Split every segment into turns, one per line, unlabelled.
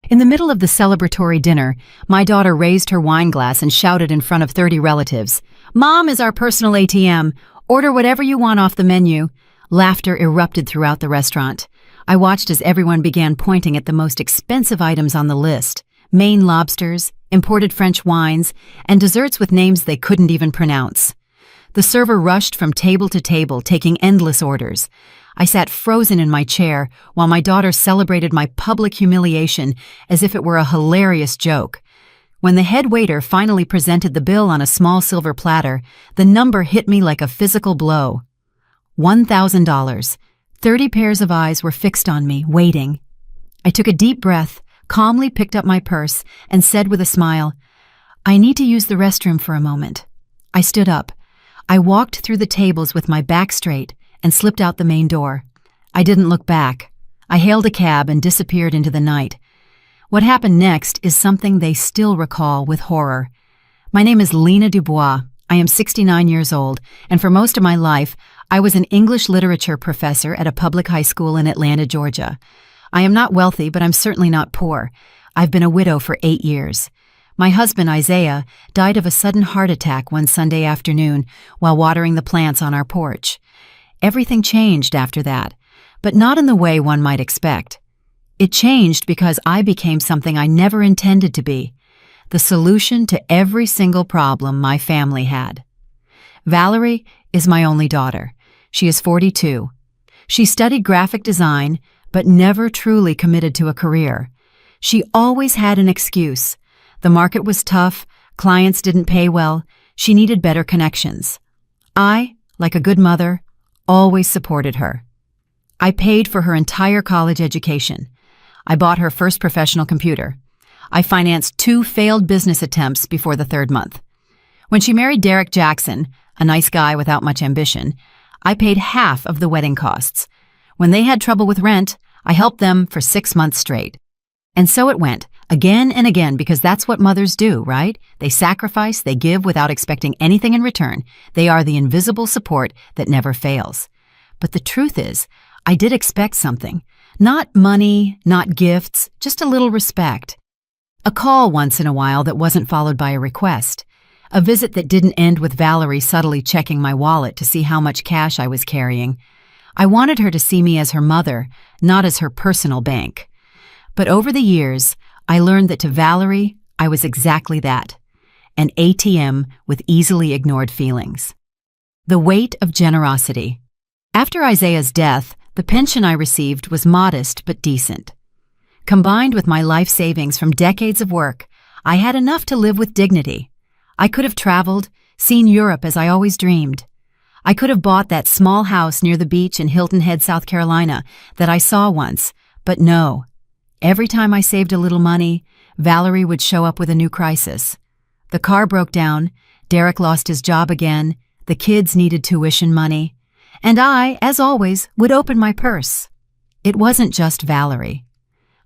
In the middle of the celebratory dinner, my daughter raised her wine glass and shouted in front of 30 relatives, "Mom is our personal ATM. Order whatever you want off the menu." Laughter erupted throughout the restaurant. I watched as everyone began pointing at the most expensive items on the list: Maine lobsters, imported French wines, and desserts with names they couldn't even pronounce. The server rushed from table to table, taking endless orders. I sat frozen in my chair while my daughter celebrated my public humiliation as if it were a hilarious joke. When the head waiter finally presented the bill on a small silver platter, the number hit me like a physical blow. $1,000. 30 pairs of eyes were fixed on me, waiting. I took a deep breath, calmly picked up my purse, and said with a smile, "I need to use the restroom for a moment." I stood up. I walked through the tables with my back straight and slipped out the main door. I didn't look back. I hailed a cab and disappeared into the night. What happened next is something they still recall with horror. My name is Lena Dubois. I am 69 years old, and for most of my life, I was an English literature professor at a public high school in Atlanta, Georgia. I am not wealthy, but I'm certainly not poor. I've been a widow for 8 years. My husband, Isaiah, died of a sudden heart attack one Sunday afternoon while watering the plants on our porch. Everything changed after that, but not in the way one might expect. It changed because I became something I never intended to be, the solution to every single problem my family had. Valerie is my only daughter. She is 42. She studied graphic design, but never truly committed to a career. She always had an excuse. The market was tough, clients didn't pay well, she needed better connections. I, like a good mother, always supported her. I paid for her entire college education. I bought her first professional computer. I financed 2 failed business attempts before the 3rd month. When she married Derek Jackson, a nice guy without much ambition, I paid half of the wedding costs. When they had trouble with rent, I helped them for 6 months straight. And so it went, again and again, because that's what mothers do, right? They sacrifice, they give without expecting anything in return. They are the invisible support that never fails. But the truth is, I did expect something. Not money, not gifts, just a little respect. A call once in a while that wasn't followed by a request. A visit that didn't end with Valerie subtly checking my wallet to see how much cash I was carrying. I wanted her to see me as her mother, not as her personal bank. But over the years, I learned that to Valerie, I was exactly that, an ATM with easily ignored feelings. The weight of generosity. After Isaiah's death, the pension I received was modest but decent. Combined with my life savings from decades of work, I had enough to live with dignity. I could have traveled, seen Europe as I always dreamed. I could have bought that small house near the beach in Hilton Head, South Carolina, that I saw once, but no. Every time I saved a little money, Valerie would show up with a new crisis. The car broke down, Derek lost his job again, the kids needed tuition money, and I, as always, would open my purse. It wasn't just Valerie.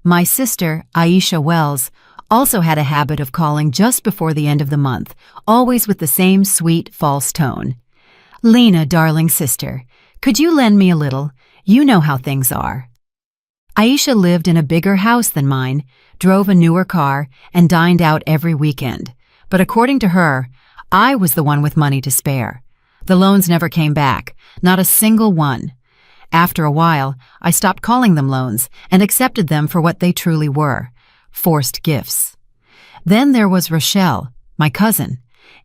My sister, Aisha Wells, also had a habit of calling just before the end of the month, always with the same sweet, false tone. "Lena, darling sister, could you lend me a little? You know how things are." Aisha lived in a bigger house than mine, drove a newer car, and dined out every weekend. But according to her, I was the one with money to spare. The loans never came back, not a single one. After a while, I stopped calling them loans and accepted them for what they truly were, forced gifts. Then there was Rochelle, my cousin.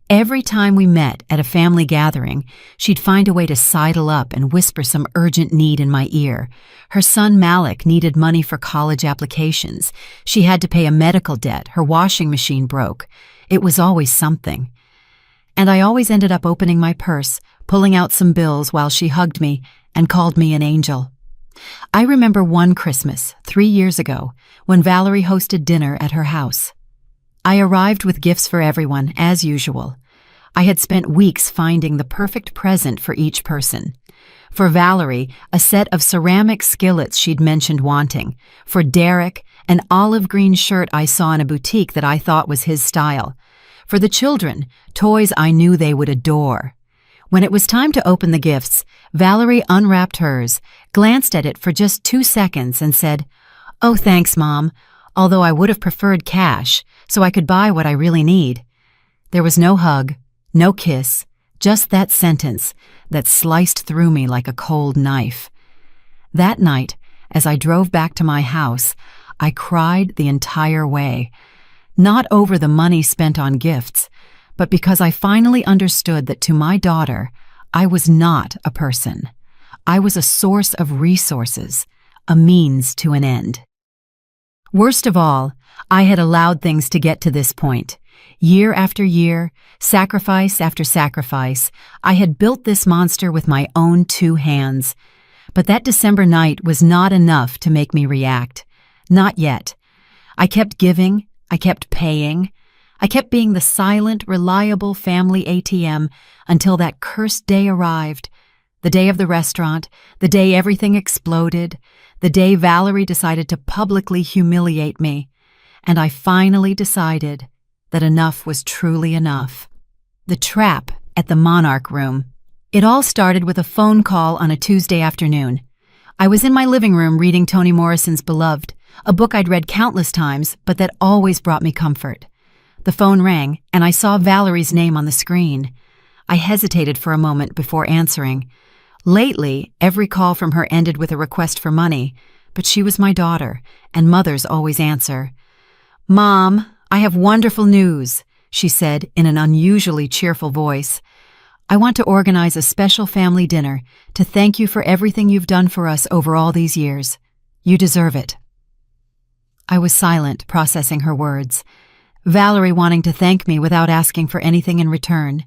Every time we met at a family gathering, she'd find a way to sidle up and whisper some urgent need in my ear. Her son Malik needed money for college applications. She had to pay a medical debt. Her washing machine broke. It was always something. And I always ended up opening my purse, pulling out some bills while she hugged me and called me an angel. I remember one Christmas, 3 years ago, when Valerie hosted dinner at her house. I arrived with gifts for everyone, as usual. I had spent weeks finding the perfect present for each person. For Valerie, a set of ceramic skillets she'd mentioned wanting. For Derek, an olive green shirt I saw in a boutique that I thought was his style. For the children, toys I knew they would adore. When it was time to open the gifts, Valerie unwrapped hers, glanced at it for just 2 seconds and said, "Oh, thanks, Mom. although I would have preferred cash so I could buy what I really need. There was no hug, no kiss, just that sentence that sliced through me like a cold knife. That night, as I drove back to my house, I cried the entire way, not over the money spent on gifts, but because I finally understood that to my daughter, I was not a person. I was a source of resources, a means to an end. Worst of all, I had allowed things to get to this point. Year after year, sacrifice after sacrifice, I had built this monster with my own 2 hands. But that December night was not enough to make me react. Not yet. I kept giving, I kept paying, I kept being the silent, reliable family ATM until that cursed day arrived. The day of the restaurant, the day everything exploded, the day Valerie decided to publicly humiliate me. And I finally decided that enough was truly enough. The trap at the Monarch Room. It all started with a phone call on a Tuesday afternoon. I was in my living room reading Toni Morrison's Beloved, a book I'd read countless times, but that always brought me comfort. The phone rang, and I saw Valerie's name on the screen. I hesitated for a moment before answering. Lately, every call from her ended with a request for money, but she was my daughter, and mothers always answer. "Mom, I have wonderful news," she said in an unusually cheerful voice. "I want to organize a special family dinner to thank you for everything you've done for us over all these years. You deserve it." I was silent, processing her words. Valerie wanting to thank me without asking for anything in return.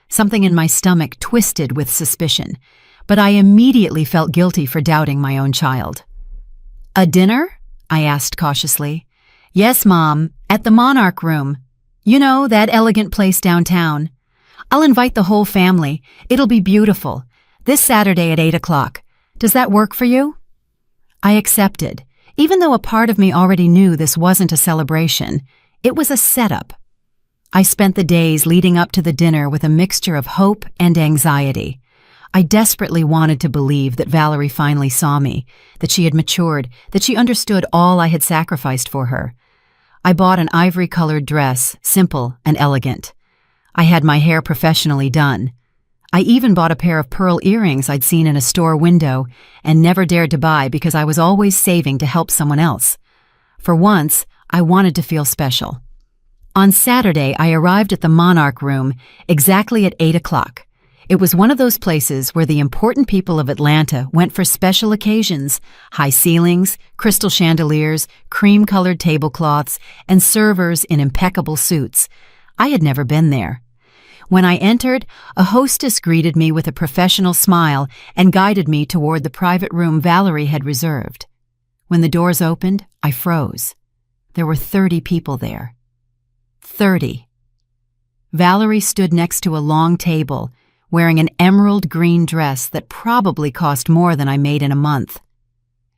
Something in my stomach twisted with suspicion, but I immediately felt guilty for doubting my own child. "A dinner?" I asked cautiously. "Yes, Mom, at the Monarch Room. You know, that elegant place downtown. I'll invite the whole family. It'll be beautiful. This Saturday at 8 o'clock. Does that work for you?" I accepted, even though a part of me already knew this wasn't a celebration. It was a setup. I spent the days leading up to the dinner with a mixture of hope and anxiety. I desperately wanted to believe that Valerie finally saw me, that she had matured, that she understood all I had sacrificed for her. I bought an ivory-colored dress, simple and elegant. I had my hair professionally done. I even bought a pair of pearl earrings I'd seen in a store window and never dared to buy because I was always saving to help someone else. For once, I wanted to feel special. On Saturday, I arrived at the Monarch Room exactly at 8 o'clock. It was one of those places where the important people of Atlanta went for special occasions: high ceilings, crystal chandeliers, cream-colored tablecloths, and servers in impeccable suits. I had never been there. When I entered, a hostess greeted me with a professional smile and guided me toward the private room Valerie had reserved. When the doors opened, I froze. There were 30 people there. 30. Valerie stood next to a long table, wearing an emerald green dress that probably cost more than I made in a month.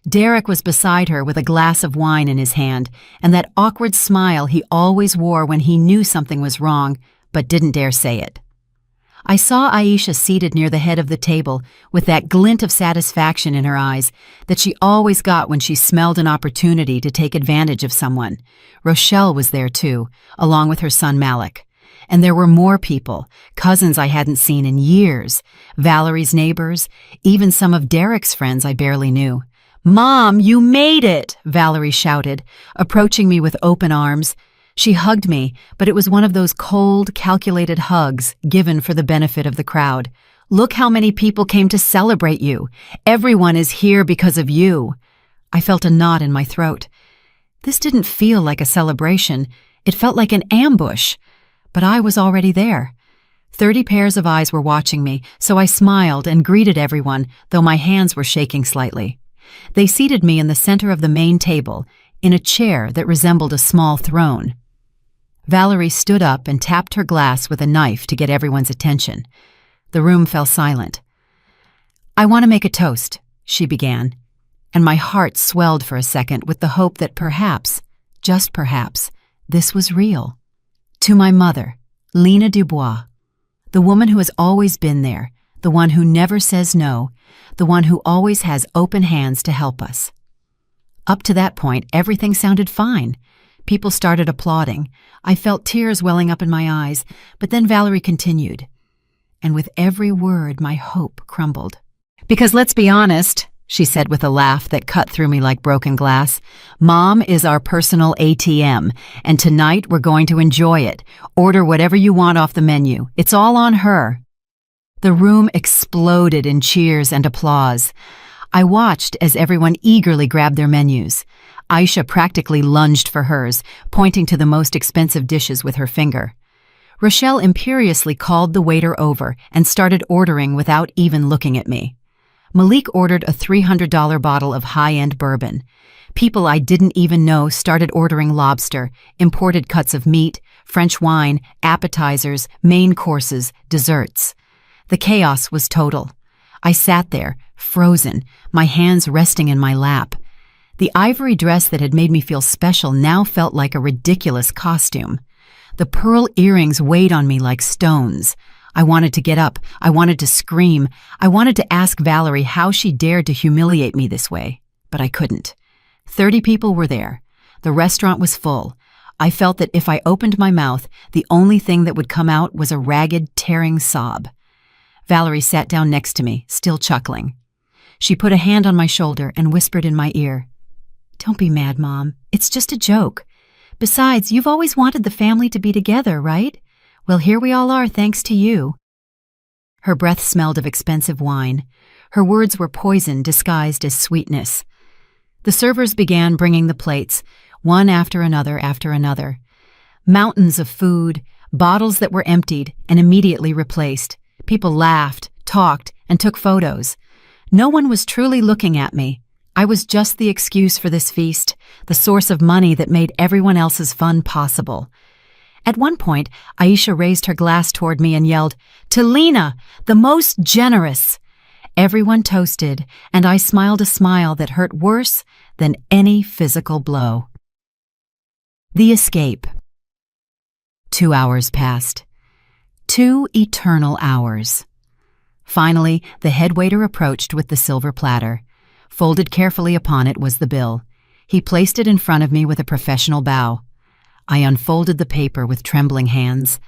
Derek was beside her with a glass of wine in his hand and that awkward smile he always wore when he knew something was wrong but didn't dare say it. I saw Aisha seated near the head of the table with that glint of satisfaction in her eyes that she always got when she smelled an opportunity to take advantage of someone. Rochelle was there too, along with her son Malik. And there were more people, cousins I hadn't seen in years, Valerie's neighbors, even some of Derek's friends I barely knew. "Mom, you made it!" Valerie shouted, approaching me with open arms. She hugged me, but it was one of those cold, calculated hugs given for the benefit of the crowd. "Look how many people came to celebrate you. Everyone is here because of you." I felt a knot in my throat. This didn't feel like a celebration. It felt like an ambush. But I was already there. 30 pairs of eyes were watching me, so I smiled and greeted everyone, though my hands were shaking slightly. They seated me in the center of the main table, in a chair that resembled a small throne. Valerie stood up and tapped her glass with a knife to get everyone's attention. The room fell silent. "I want to make a toast," she began, and my heart swelled for a second with the hope that perhaps, just perhaps, this was real. To my mother, Lena Dubois, the woman who has always been there, the one who never says no, the one who always has open hands to help us. Up to that point, everything sounded fine. People started applauding. I felt tears welling up in my eyes, but then Valerie continued. And with every word, my hope crumbled. Because let's be honest, she said with a laugh that cut through me like broken glass, Mom is our personal ATM, and tonight we're going to enjoy it. Order whatever you want off the menu. It's all on her. The room exploded in cheers and applause. I watched as everyone eagerly grabbed their menus. Aisha practically lunged for hers, pointing to the most expensive dishes with her finger. Rochelle imperiously called the waiter over and started ordering without even looking at me. Malik ordered a $300 bottle of high-end bourbon. People I didn't even know started ordering lobster, imported cuts of meat, French wine, appetizers, main courses, desserts. The chaos was total. I sat there, frozen, my hands resting in my lap. The ivory dress that had made me feel special now felt like a ridiculous costume. The pearl earrings weighed on me like stones. I wanted to get up. I wanted to scream. I wanted to ask Valerie how she dared to humiliate me this way, but I couldn't. 30 people were there. The restaurant was full. I felt that if I opened my mouth, the only thing that would come out was a ragged, tearing sob. Valerie sat down next to me, still chuckling. She put a hand on my shoulder and whispered in my ear, "Don't be mad, Mom. It's just a joke. Besides, you've always wanted the family to be together, right? Well, here we all are thanks to you." Her breath smelled of expensive wine. Her words were poison disguised as sweetness. The servers began bringing the plates, one after another after another. Mountains of food, bottles that were emptied and immediately replaced. People laughed, talked, and took photos. No one was truly looking at me. I was just the excuse for this feast, the source of money that made everyone else's fun possible. At one point, Aisha raised her glass toward me and yelled, "To Lena, the most generous!" Everyone toasted, and I smiled a smile that hurt worse than any physical blow. The escape. 2 hours passed. 2 eternal hours. Finally, the head waiter approached with the silver platter. Folded carefully upon it was the bill. He placed it in front of me with a professional bow. I unfolded the paper with trembling hands.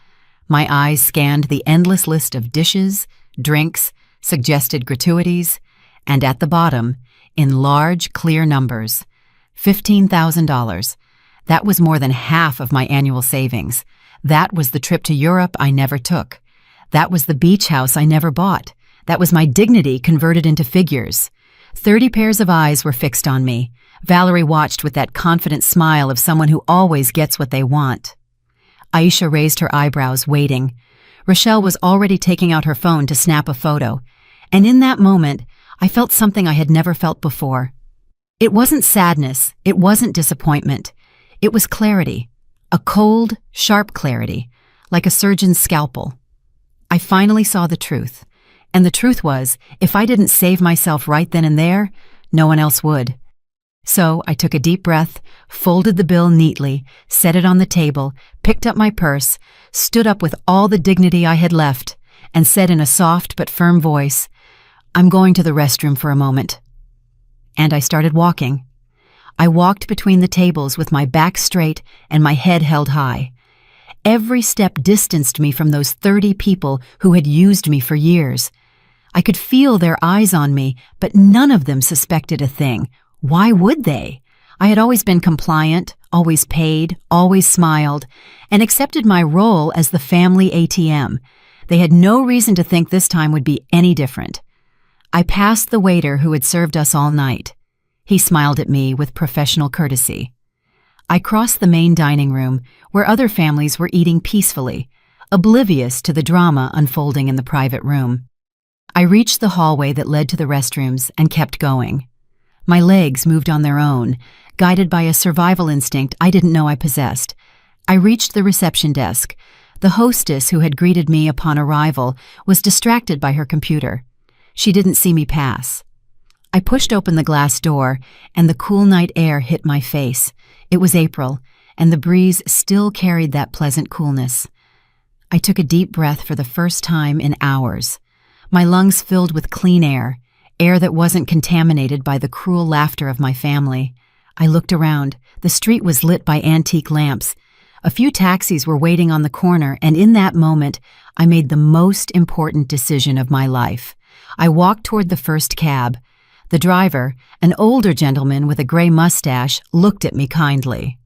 My eyes scanned the endless list of dishes, drinks, suggested gratuities, and at the bottom, in large, clear numbers, $15,000. That was more than half of my annual savings. That was the trip to Europe I never took. That was the beach house I never bought. That was my dignity converted into figures. 30 pairs of eyes were fixed on me. Valerie watched with that confident smile of someone who always gets what they want. Aisha raised her eyebrows, waiting. Rochelle was already taking out her phone to snap a photo. And in that moment, I felt something I had never felt before. It wasn't sadness. It wasn't disappointment. It was clarity. A cold, sharp clarity, like a surgeon's scalpel. I finally saw the truth. And the truth was, if I didn't save myself right then and there, no one else would. So I took a deep breath, folded the bill neatly, set it on the table, picked up my purse, stood up with all the dignity I had left, and said in a soft but firm voice, "I'm going to the restroom for a moment." And I started walking. I walked between the tables with my back straight and my head held high. Every step distanced me from those 30 people who had used me for years. I could feel their eyes on me, but none of them suspected a thing. Why would they? I had always been compliant, always paid, always smiled, and accepted my role as the family ATM. They had no reason to think this time would be any different. I passed the waiter who had served us all night. He smiled at me with professional courtesy. I crossed the main dining room, where other families were eating peacefully, oblivious to the drama unfolding in the private room. I reached the hallway that led to the restrooms and kept going. My legs moved on their own, guided by a survival instinct I didn't know I possessed. I reached the reception desk. The hostess who had greeted me upon arrival was distracted by her computer. She didn't see me pass. I pushed open the glass door, and the cool night air hit my face. It was April, and the breeze still carried that pleasant coolness. I took a deep breath for the first time in hours. My lungs filled with clean air, air that wasn't contaminated by the cruel laughter of my family. I looked around. The street was lit by antique lamps. A few taxis were waiting on the corner, and in that moment, I made the most important decision of my life. I walked toward the first cab. The driver, an older gentleman with a gray mustache, looked at me kindly.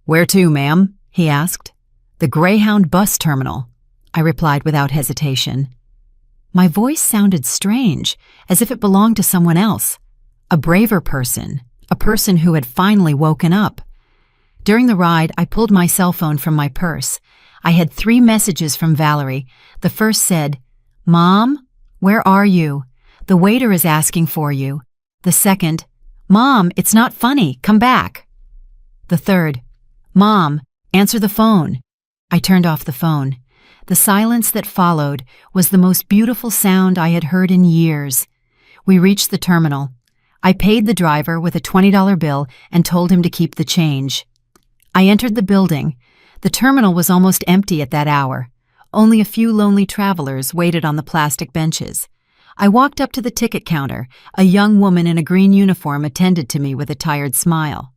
"Where to, ma'am?" he asked. "The Greyhound bus terminal," I replied without hesitation. My voice sounded strange, as if it belonged to someone else, a braver person, a person who had finally woken up. During the ride, I pulled my cell phone from my purse. I had 3 messages from Valerie. The first said, "Mom, where are you? The waiter is asking for you." The second, "Mom, it's not funny, come back." The third, "Mom, answer the phone." I turned off the phone. The silence that followed was the most beautiful sound I had heard in years. We reached the terminal. I paid the driver with a $20 bill and told him to keep the change. I entered the building. The terminal was almost empty at that hour. Only a few lonely travelers waited on the plastic benches. I walked up to the ticket counter. A young woman in a green uniform attended to me with a tired smile.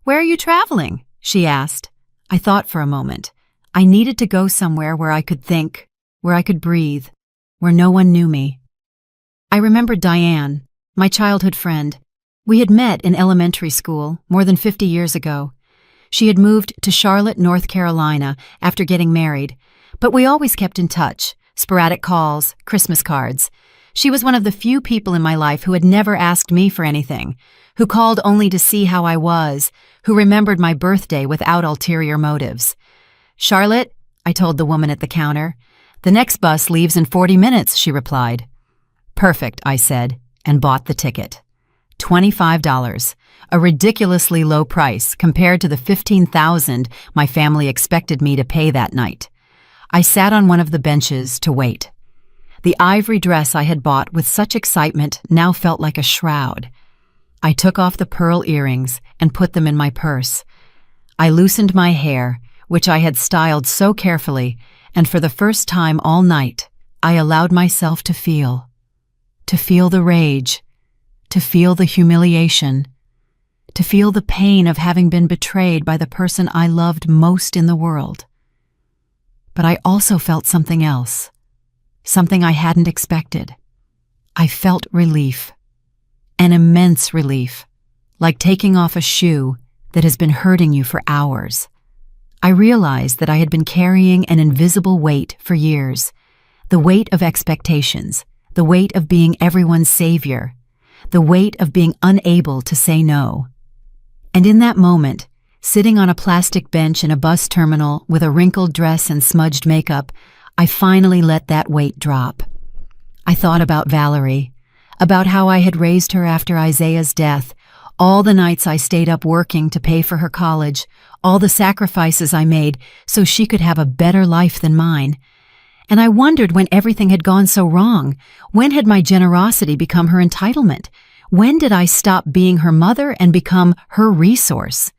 "Where are you traveling?" she asked. I thought for a moment. I needed to go somewhere where I could think, where I could breathe, where no one knew me. I remembered Diane, my childhood friend. We had met in elementary school more than 50 years ago. She had moved to Charlotte, North Carolina after getting married, but we always kept in touch, sporadic calls, Christmas cards. She was one of the few people in my life who had never asked me for anything, who called only to see how I was, who remembered my birthday without ulterior motives. "Charlotte," I told the woman at the counter. "The next bus leaves in 40 minutes, she replied. "Perfect," I said, and bought the ticket. $25, a ridiculously low price compared to the $15,000 my family expected me to pay that night. I sat on one of the benches to wait. The ivory dress I had bought with such excitement now felt like a shroud. I took off the pearl earrings and put them in my purse. I loosened my hair, which I had styled so carefully, and for the first time all night, I allowed myself to feel the rage, to feel the humiliation, to feel the pain of having been betrayed by the person I loved most in the world. But I also felt something else, something I hadn't expected. I felt relief, an immense relief, like taking off a shoe that has been hurting you for hours. I realized that I had been carrying an invisible weight for years, the weight of expectations, the weight of being everyone's savior, the weight of being unable to say no. And in that moment, sitting on a plastic bench in a bus terminal with a wrinkled dress and smudged makeup, I finally let that weight drop. I thought about Valerie, about how I had raised her after Isaiah's death, all the nights I stayed up working to pay for her college, all the sacrifices I made so she could have a better life than mine. And I wondered when everything had gone so wrong. When had my generosity become her entitlement? When did I stop being her mother and become her resource?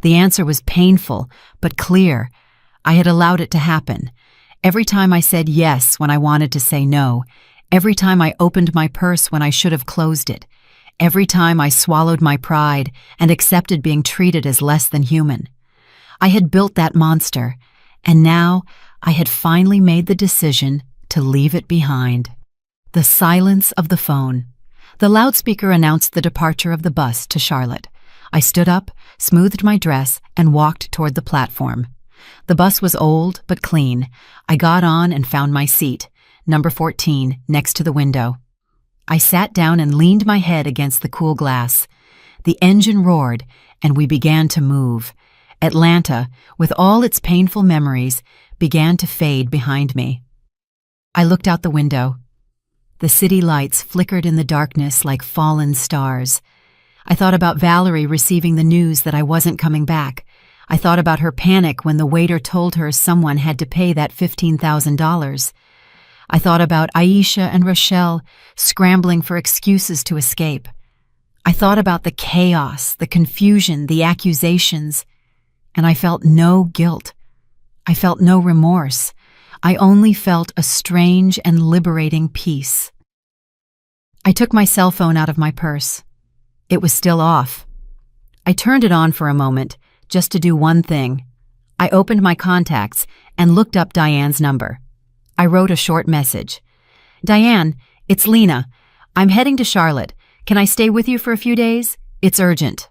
The answer was painful, but clear. I had allowed it to happen. Every time I said yes when I wanted to say no. Every time I opened my purse when I should have closed it. Every time I swallowed my pride and accepted being treated as less than human. I had built that monster, and now I had finally made the decision to leave it behind. The silence of the phone. The loudspeaker announced the departure of the bus to Charlotte. I stood up, smoothed my dress, and walked toward the platform. The bus was old but clean. I got on and found my seat, number 14, next to the window. I sat down and leaned my head against the cool glass. The engine roared, and we began to move. Atlanta, with all its painful memories, began to fade behind me. I looked out the window. The city lights flickered in the darkness like fallen stars. I thought about Valerie receiving the news that I wasn't coming back. I thought about her panic when the waiter told her someone had to pay that $15,000. I thought about Aisha and Rochelle scrambling for excuses to escape. I thought about the chaos, the confusion, the accusations, and I felt no guilt. I felt no remorse. I only felt a strange and liberating peace. I took my cell phone out of my purse. It was still off. I turned it on for a moment, just to do one thing. I opened my contacts and looked up Diane's number. I wrote a short message. "Diane, it's Lena. I'm heading to Charlotte. Can I stay with you for a few days? It's urgent."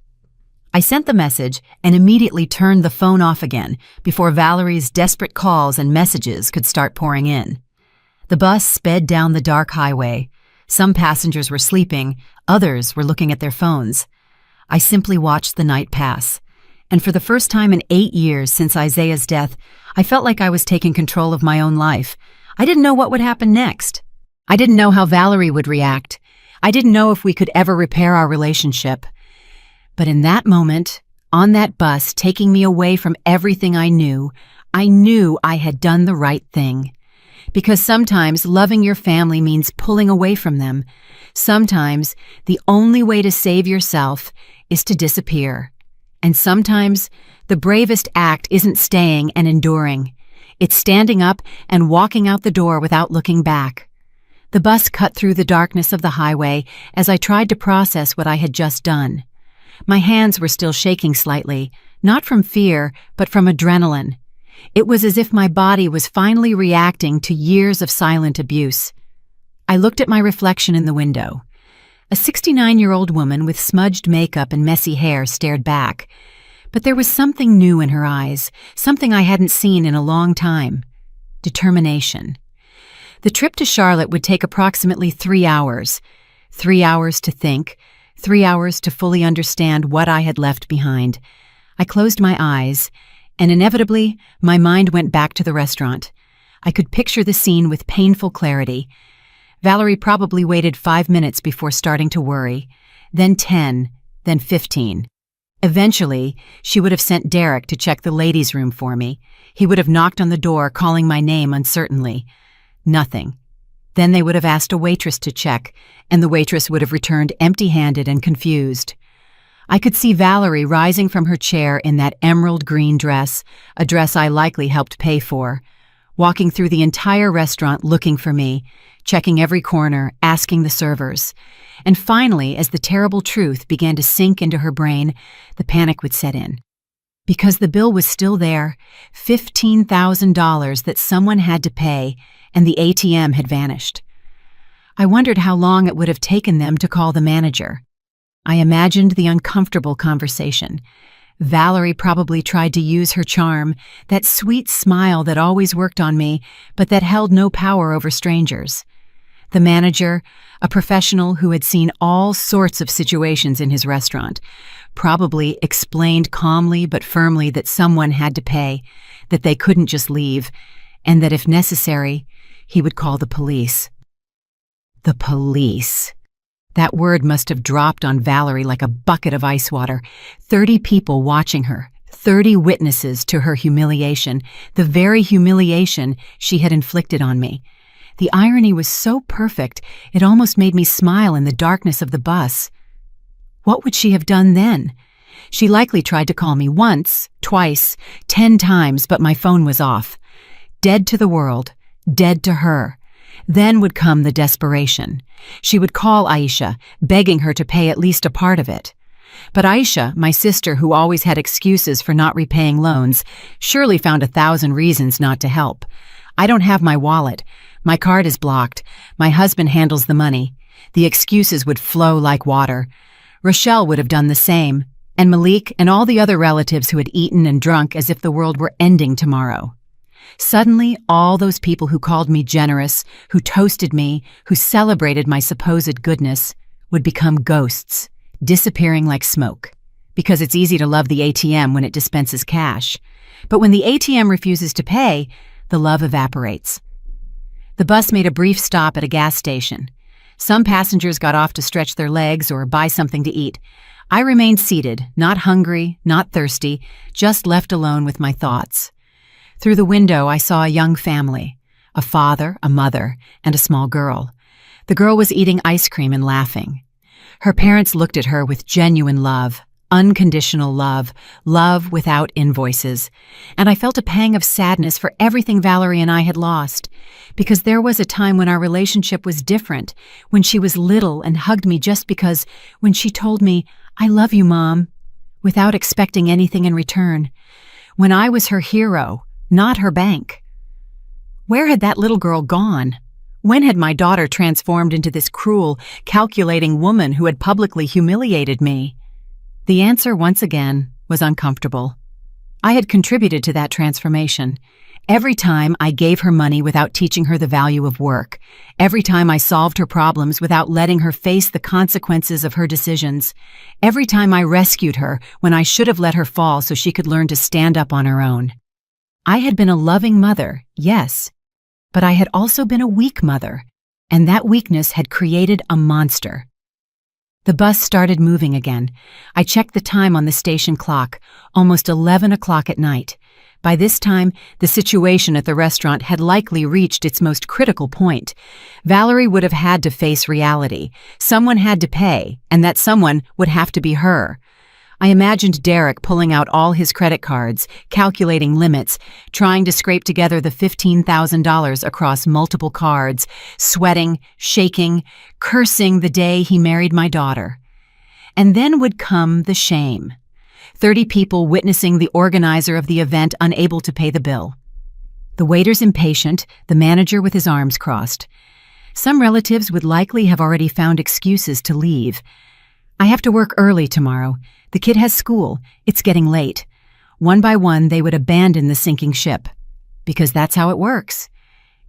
I sent the message and immediately turned the phone off again before Valerie's desperate calls and messages could start pouring in. The bus sped down the dark highway. Some passengers were sleeping, others were looking at their phones. I simply watched the night pass. And for the first time in 8 years since Isaiah's death, I felt like I was taking control of my own life. I didn't know what would happen next. I didn't know how Valerie would react. I didn't know if we could ever repair our relationship. But in that moment, on that bus taking me away from everything I knew I had done the right thing. Because sometimes loving your family means pulling away from them. Sometimes the only way to save yourself is to disappear. And sometimes the bravest act isn't staying and enduring. It's standing up and walking out the door without looking back. The bus cut through the darkness of the highway as I tried to process what I had just done. My hands were still shaking slightly, not from fear, but from adrenaline. It was as if my body was finally reacting to years of silent abuse. I looked at my reflection in the window. A 69-year-old woman with smudged makeup and messy hair stared back. But there was something new in her eyes, something I hadn't seen in a long time. Determination. The trip to Charlotte would take approximately 3 hours. 3 hours to think, 3 hours to fully understand what I had left behind. I closed my eyes, and inevitably, my mind went back to the restaurant. I could picture the scene with painful clarity. Valerie probably waited 5 minutes before starting to worry, then 10, then 15. Eventually, she would have sent Derek to check the ladies' room for me. He would have knocked on the door, calling my name uncertainly. Nothing. Then they would have asked a waitress to check, and the waitress would have returned empty-handed and confused. I could see Valerie rising from her chair in that emerald green dress, a dress I likely helped pay for, walking through the entire restaurant looking for me, checking every corner, asking the servers. And finally, as the terrible truth began to sink into her brain, the panic would set in. Because the bill was still there, $15,000 that someone had to pay, and the ATM had vanished. I wondered how long it would have taken them to call the manager. I imagined the uncomfortable conversation. Valerie probably tried to use her charm, that sweet smile that always worked on me, but that held no power over strangers. The manager, a professional who had seen all sorts of situations in his restaurant, probably explained calmly but firmly that someone had to pay, that they couldn't just leave, and that if necessary, he would call the police. The police. That word must have dropped on Valerie like a bucket of ice water. 30 people watching her, 30 witnesses to her humiliation, the very humiliation she had inflicted on me. The irony was so perfect, it almost made me smile in the darkness of the bus. What would she have done then? She likely tried to call me once, twice, 10 times, but my phone was off. Dead to the world, dead to her. Then would come the desperation. She would call Aisha, begging her to pay at least a part of it. But Aisha, my sister who always had excuses for not repaying loans, surely found 1,000 reasons not to help. I don't have my wallet. My card is blocked. My husband handles the money. The excuses would flow like water. Rochelle would have done the same, and Malik and all the other relatives who had eaten and drunk as if the world were ending tomorrow. Suddenly, all those people who called me generous, who toasted me, who celebrated my supposed goodness, would become ghosts, disappearing like smoke. Because it's easy to love the ATM when it dispenses cash. But when the ATM refuses to pay, the love evaporates. The bus made a brief stop at a gas station. Some passengers got off to stretch their legs or buy something to eat. I remained seated, not hungry, not thirsty, just left alone with my thoughts. Through the window, I saw a young family, a father, a mother, and a small girl. The girl was eating ice cream and laughing. Her parents looked at her with genuine love, unconditional love, love without invoices. And I felt a pang of sadness for everything Valerie and I had lost, because there was a time when our relationship was different, when she was little and hugged me just because, when she told me, "I love you, Mom," without expecting anything in return, when I was her hero, not her bank. Where had that little girl gone? When had my daughter transformed into this cruel, calculating woman who had publicly humiliated me? The answer, once again, was uncomfortable. I had contributed to that transformation. Every time I gave her money without teaching her the value of work, every time I solved her problems without letting her face the consequences of her decisions, every time I rescued her when I should have let her fall so she could learn to stand up on her own. I had been a loving mother, yes, but I had also been a weak mother, and that weakness had created a monster. The bus started moving again. I checked the time on the station clock, almost 11 o'clock at night. By this time, the situation at the restaurant had likely reached its most critical point. Valerie would have had to face reality. Someone had to pay, and that someone would have to be her. I imagined Derek pulling out all his credit cards, calculating limits, trying to scrape together the $15,000 across multiple cards, sweating, shaking, cursing the day he married my daughter. And then would come the shame. 30 people witnessing the organizer of the event unable to pay the bill. The waiters impatient, the manager with his arms crossed. Some relatives would likely have already found excuses to leave. I have to work early tomorrow. The kid has school. It's getting late. One by one, they would abandon the sinking ship. Because that's how it works.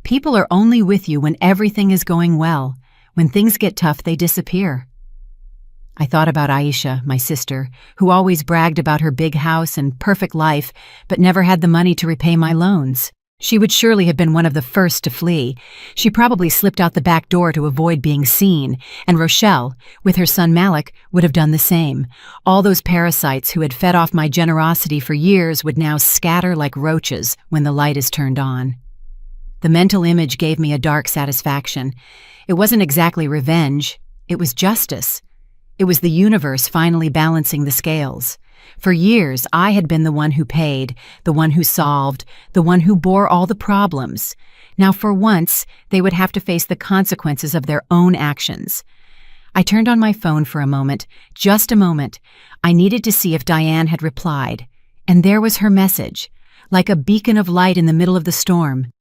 People are only with you when everything is going well. When things get tough, they disappear. I thought about Aisha, my sister, who always bragged about her big house and perfect life, but never had the money to repay my loans. She would surely have been one of the first to flee. She probably slipped out the back door to avoid being seen, and Rochelle, with her son Malik, would have done the same. All those parasites who had fed off my generosity for years would now scatter like roaches when the light is turned on. The mental image gave me a dark satisfaction. It wasn't exactly revenge. It was justice. It was the universe finally balancing the scales. For years, I had been the one who paid, the one who solved, the one who bore all the problems. Now, for once, they would have to face the consequences of their own actions. I turned on my phone for a moment, just a moment. I needed to see if Diane had replied. And there was her message, like a beacon of light in the middle of the storm.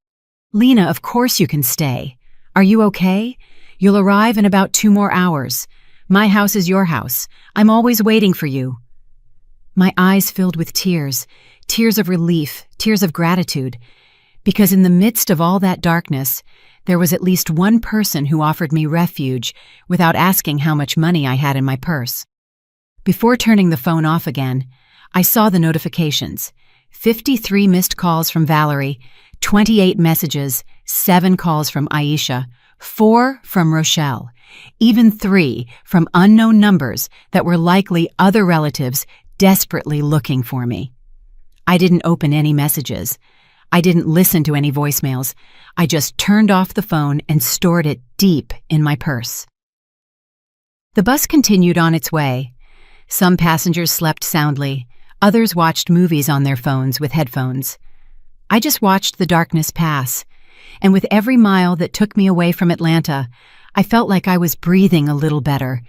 "Lena, of course you can stay. Are you okay? You'll arrive in about 2 more hours. My house is your house. I'm always waiting for you." My eyes filled with tears, tears of relief, tears of gratitude, because in the midst of all that darkness, there was at least one person who offered me refuge without asking how much money I had in my purse. Before turning the phone off again, I saw the notifications. 53 missed calls from Valerie, 28 messages, 7 calls from Aisha, 4 from Rochelle, even 3 from unknown numbers that were likely other relatives desperately looking for me. I didn't open any messages. I didn't listen to any voicemails. I just turned off the phone and stored it deep in my purse. The bus continued on its way. Some passengers slept soundly. Others watched movies on their phones with headphones. I just watched the darkness pass, and with every mile that took me away from Atlanta, I felt like I was breathing a little better,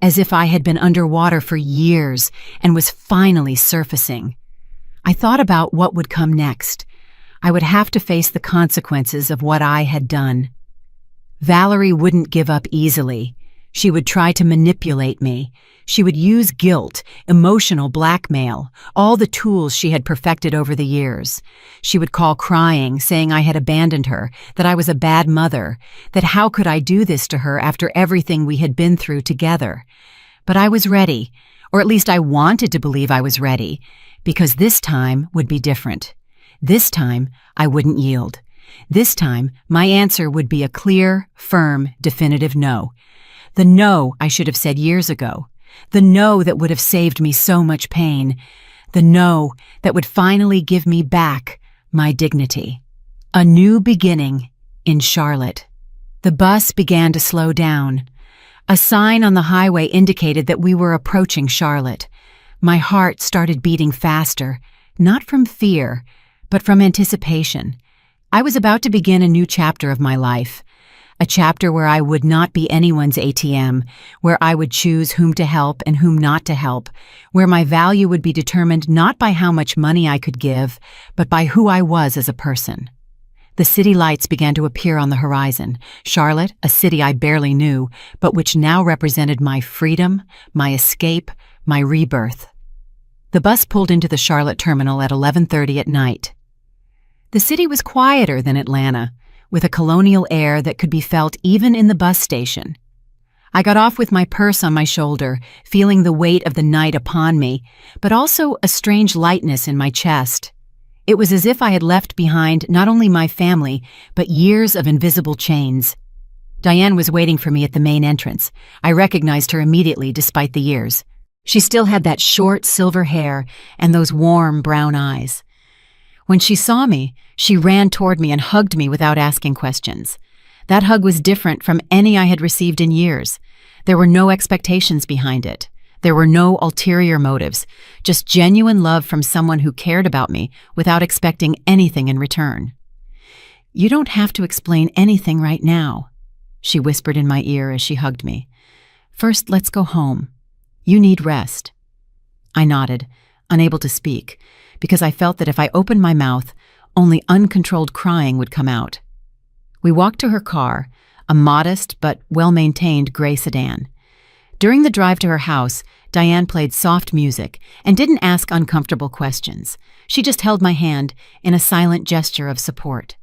as if I had been underwater for years and was finally surfacing. I thought about what would come next. I would have to face the consequences of what I had done. Valerie wouldn't give up easily. She would try to manipulate me. She would use guilt, emotional blackmail, all the tools she had perfected over the years. She would call crying, saying I had abandoned her, that I was a bad mother, that how could I do this to her after everything we had been through together? But I was ready, or at least I wanted to believe I was ready, because this time would be different. This time, I wouldn't yield. This time, my answer would be a clear, firm, definitive no. The no I should have said years ago. The no that would have saved me so much pain. The no that would finally give me back my dignity. A new beginning in Charlotte. The bus began to slow down. A sign on the highway indicated that we were approaching Charlotte. My heart started beating faster, not from fear, but from anticipation. I was about to begin a new chapter of my life. A chapter where I would not be anyone's ATM, where I would choose whom to help and whom not to help, where my value would be determined not by how much money I could give, but by who I was as a person. The city lights began to appear on the horizon. Charlotte, a city I barely knew, but which now represented my freedom, my escape, my rebirth. The bus pulled into the Charlotte terminal at 11:30 at night. The city was quieter than Atlanta, with a colonial air that could be felt even in the bus station. I got off with my purse on my shoulder, feeling the weight of the night upon me, but also a strange lightness in my chest. It was as if I had left behind not only my family, but years of invisible chains. Diane was waiting for me at the main entrance. I recognized her immediately despite the years. She still had that short silver hair and those warm brown eyes. When she saw me, she ran toward me and hugged me without asking questions. That hug was different from any I had received in years. There were no expectations behind it. There were no ulterior motives, just genuine love from someone who cared about me without expecting anything in return. "You don't have to explain anything right now," she whispered in my ear as she hugged me. "First, let's go home. You need rest." I nodded, unable to speak, because I felt that if I opened my mouth, only uncontrolled crying would come out. We walked to her car, a modest but well-maintained gray sedan. During the drive to her house, Diane played soft music and didn't ask uncomfortable questions. She just held my hand in a silent gesture of support.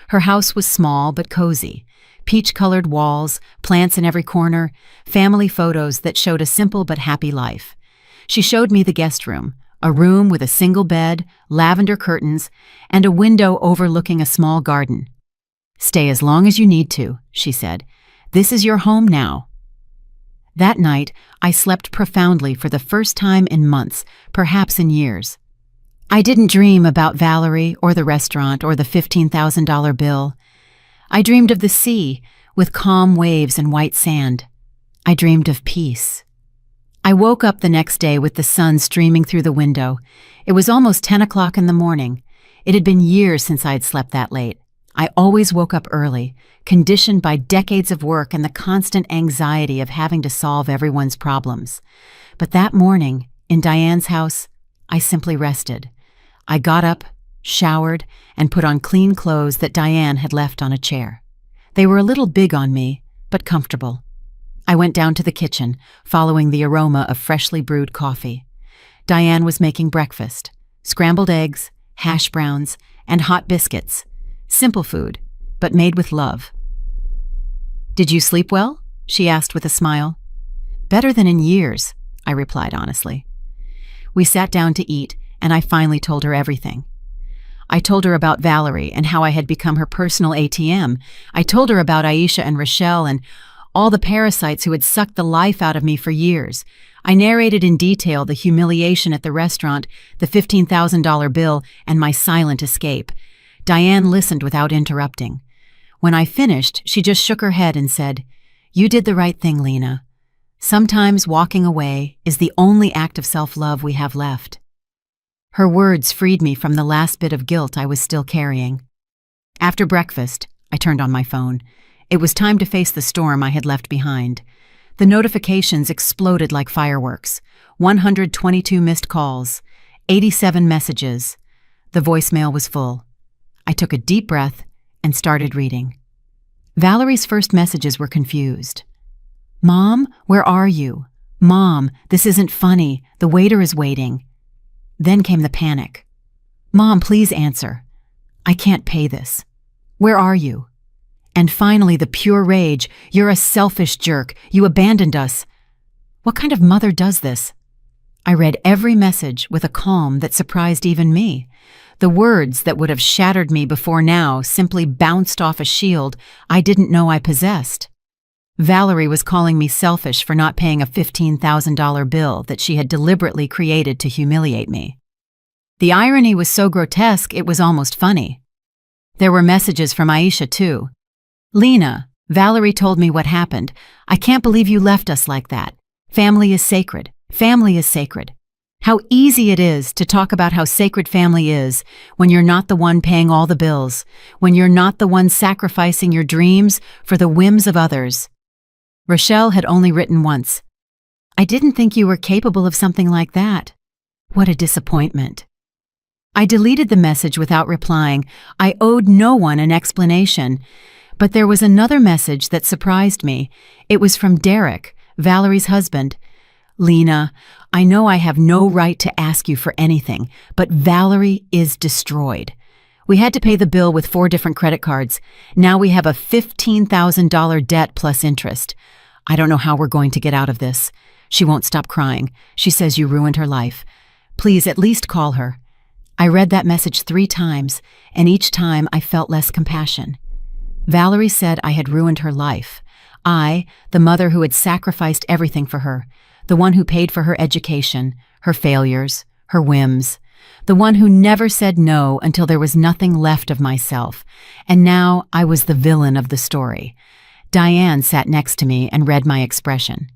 Her house was small but cozy. Peach-colored walls, plants in every corner, family photos that showed a simple but happy life. She showed me the guest room, a room with a single bed, lavender curtains, and a window overlooking a small garden. "Stay as long as you need to," she said. "This is your home now." That night, I slept profoundly for the first time in months, perhaps in years. I didn't dream about Valerie or the restaurant or the $15,000 bill. I dreamed of the sea, with calm waves and white sand. I dreamed of peace. I woke up the next day with the sun streaming through the window. It was almost 10 o'clock in the morning. It had been years since I had slept that late. I always woke up early, conditioned by decades of work and the constant anxiety of having to solve everyone's problems. But that morning, in Diane's house, I simply rested. I got up, showered, and put on clean clothes that Diane had left on a chair. They were a little big on me, but comfortable. I went down to the kitchen, following the aroma of freshly brewed coffee. Diane was making breakfast: scrambled eggs, hash browns, and hot biscuits. Simple food, but made with love. "Did you sleep well?" she asked with a smile. "Better than in years," I replied honestly. We sat down to eat, and I finally told her everything. I told her about Valerie and how I had become her personal ATM. I told her about Aisha and Rochelle and all the parasites who had sucked the life out of me for years. I narrated in detail the humiliation at the restaurant, the $15,000 bill, and my silent escape. Diane listened without interrupting. When I finished, she just shook her head and said, "You did the right thing, Lena. Sometimes walking away is the only act of self-love we have left." Her words freed me from the last bit of guilt I was still carrying. After breakfast, I turned on my phone. It was time to face the storm I had left behind. The notifications exploded like fireworks. 122 missed calls, 87 messages. The voicemail was full. I took a deep breath and started reading. Valerie's first messages were confused. "Mom, where are you? Mom, this isn't funny. The waiter is waiting." Then came the panic. "Mom, please answer. I can't pay this. Where are you?" And finally, the pure rage. "You're a selfish jerk. You abandoned us." What kind of mother does this? I read every message with a calm that surprised even me. The words that would have shattered me before now simply bounced off a shield I didn't know I possessed. Valerie was calling me selfish for not paying a $15,000 bill that she had deliberately created to humiliate me. The irony was so grotesque it was almost funny. There were messages from Aisha too. "Lena, Valerie told me what happened. I can't believe you left us like that. Family is sacred. Family is sacred." How easy it is to talk about how sacred family is when you're not the one paying all the bills, when you're not the one sacrificing your dreams for the whims of others. Rochelle had only written once. I didn't think you were capable of something like that. What a disappointment. I deleted the message without replying. I owed no one an explanation. But there was another message that surprised me. It was from Derek, Valerie's husband. Lena, I know I have no right to ask you for anything, but Valerie is destroyed. We had to pay the bill with 4 different credit cards. Now we have a $15,000 debt plus interest. I don't know how we're going to get out of this. She won't stop crying. She says you ruined her life. Please at least call her. I read that message 3 times, and each time I felt less compassion. Valerie said I had ruined her life. I, the mother who had sacrificed everything for her, the one who paid for her education, her failures, her whims, the one who never said no until there was nothing left of myself, and now I was the villain of the story. Diane sat next to me and read my expression.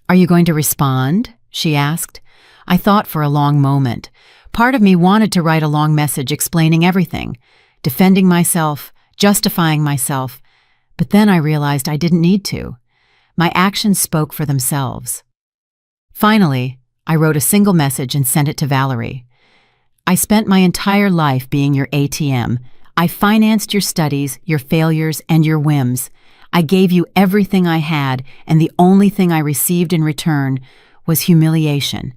Are you going to respond? She asked. I thought for a long moment. Part of me wanted to write a long message explaining everything, defending myself, justifying myself, but then I realized I didn't need to. My actions spoke for themselves. Finally, I wrote a single message and sent it to Valerie. I spent my entire life being your ATM. I financed your studies, your failures, and your whims. I gave you everything I had, and the only thing I received in return was humiliation.